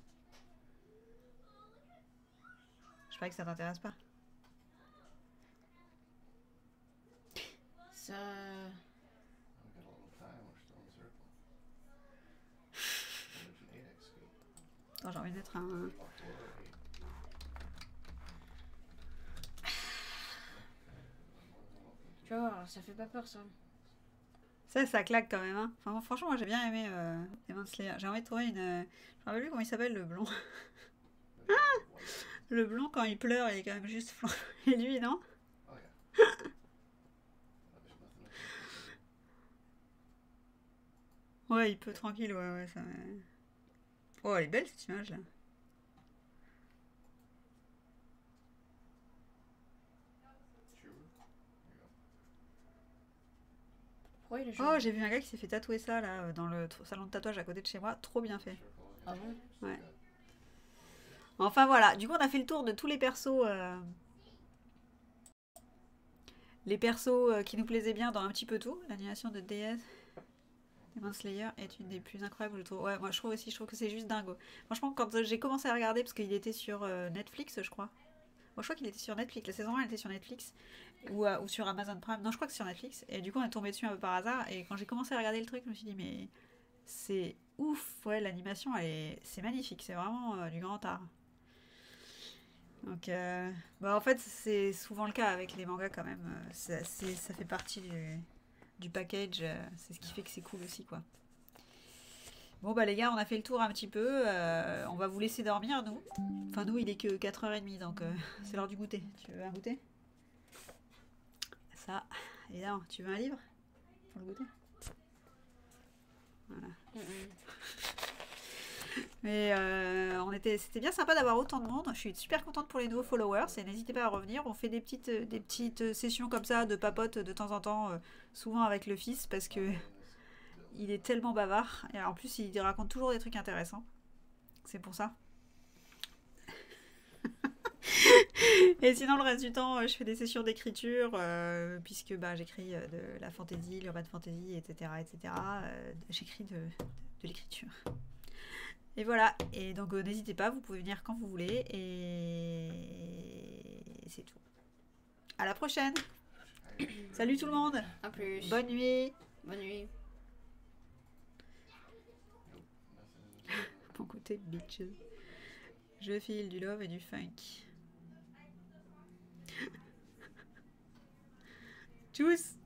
A: Je croyais que ça t'intéresse pas.
B: Ça...
A: Attends, j'ai envie de mettre un...
B: Tu vois, ça fait pas peur, ça.
A: Ça claque quand même, hein. Enfin, franchement, moi j'ai bien aimé Demon Slayer. J'ai envie de trouver une... Je me rappelle plus comment il s'appelle, le blond. Le blond, quand il pleure, il est quand même juste flan. Et lui, non? Ouais, il peut tranquille, ouais, ça... Oh, elle est belle cette image là.
B: Pourquoi il est
A: Oh,
B: jaune?
A: j'ai vu un gars qui s'est fait tatouer ça là dans le salon de tatouage à côté de chez moi. Trop bien fait.
B: Ah bon?
A: Ouais. Enfin voilà, du coup on a fait le tour de tous les persos qui nous plaisaient bien dans un petit peu tout. L'animation de DS Demon Slayer est une des plus incroyables, je trouve. Ouais, moi je trouve aussi, je trouve que c'est juste dingo. Franchement, quand j'ai commencé à regarder, parce qu'il était sur Netflix, je crois. Moi je crois qu'il était sur Netflix, la saison 1 elle était sur Netflix, ou sur Amazon Prime. Non, je crois que c'est sur Netflix. Et du coup on est tombé dessus un peu par hasard. Et quand j'ai commencé à regarder le truc, je me suis dit, mais c'est ouf, ouais, l'animation c'est magnifique, c'est vraiment du grand art. Donc, bah en fait, c'est souvent le cas avec les mangas quand même. Ça fait partie du package. C'est ce qui fait que c'est cool aussi, quoi. Bon, bah les gars, on a fait le tour un petit peu. On va vous laisser dormir, nous. Enfin, nous, il est que 4h30, donc c'est l'heure du goûter. Tu veux un goûter? Ça, évidemment, tu veux un livre pour le goûter? Voilà. Mais c'était bien sympa d'avoir autant de monde. Je suis super contente pour les nouveaux followers et n'hésitez pas à revenir. On fait des petites sessions comme ça de papote de temps en temps, souvent avec le fils parce que il est tellement bavard et en plus il raconte toujours des trucs intéressants. C'est pour ça. Et sinon le reste du temps, je fais des sessions d'écriture puisque j'écris de la fantasy, l'urban fantasy, etc., etc. J'écris de l'écriture. Et voilà, et donc n'hésitez pas, vous pouvez venir quand vous voulez, et c'est tout. À la prochaine. Salut tout le monde.
B: À plus.
A: Bonne nuit.
B: Bonne nuit.
A: Bon côté bitches. Je file du love et du funk. Tchuss.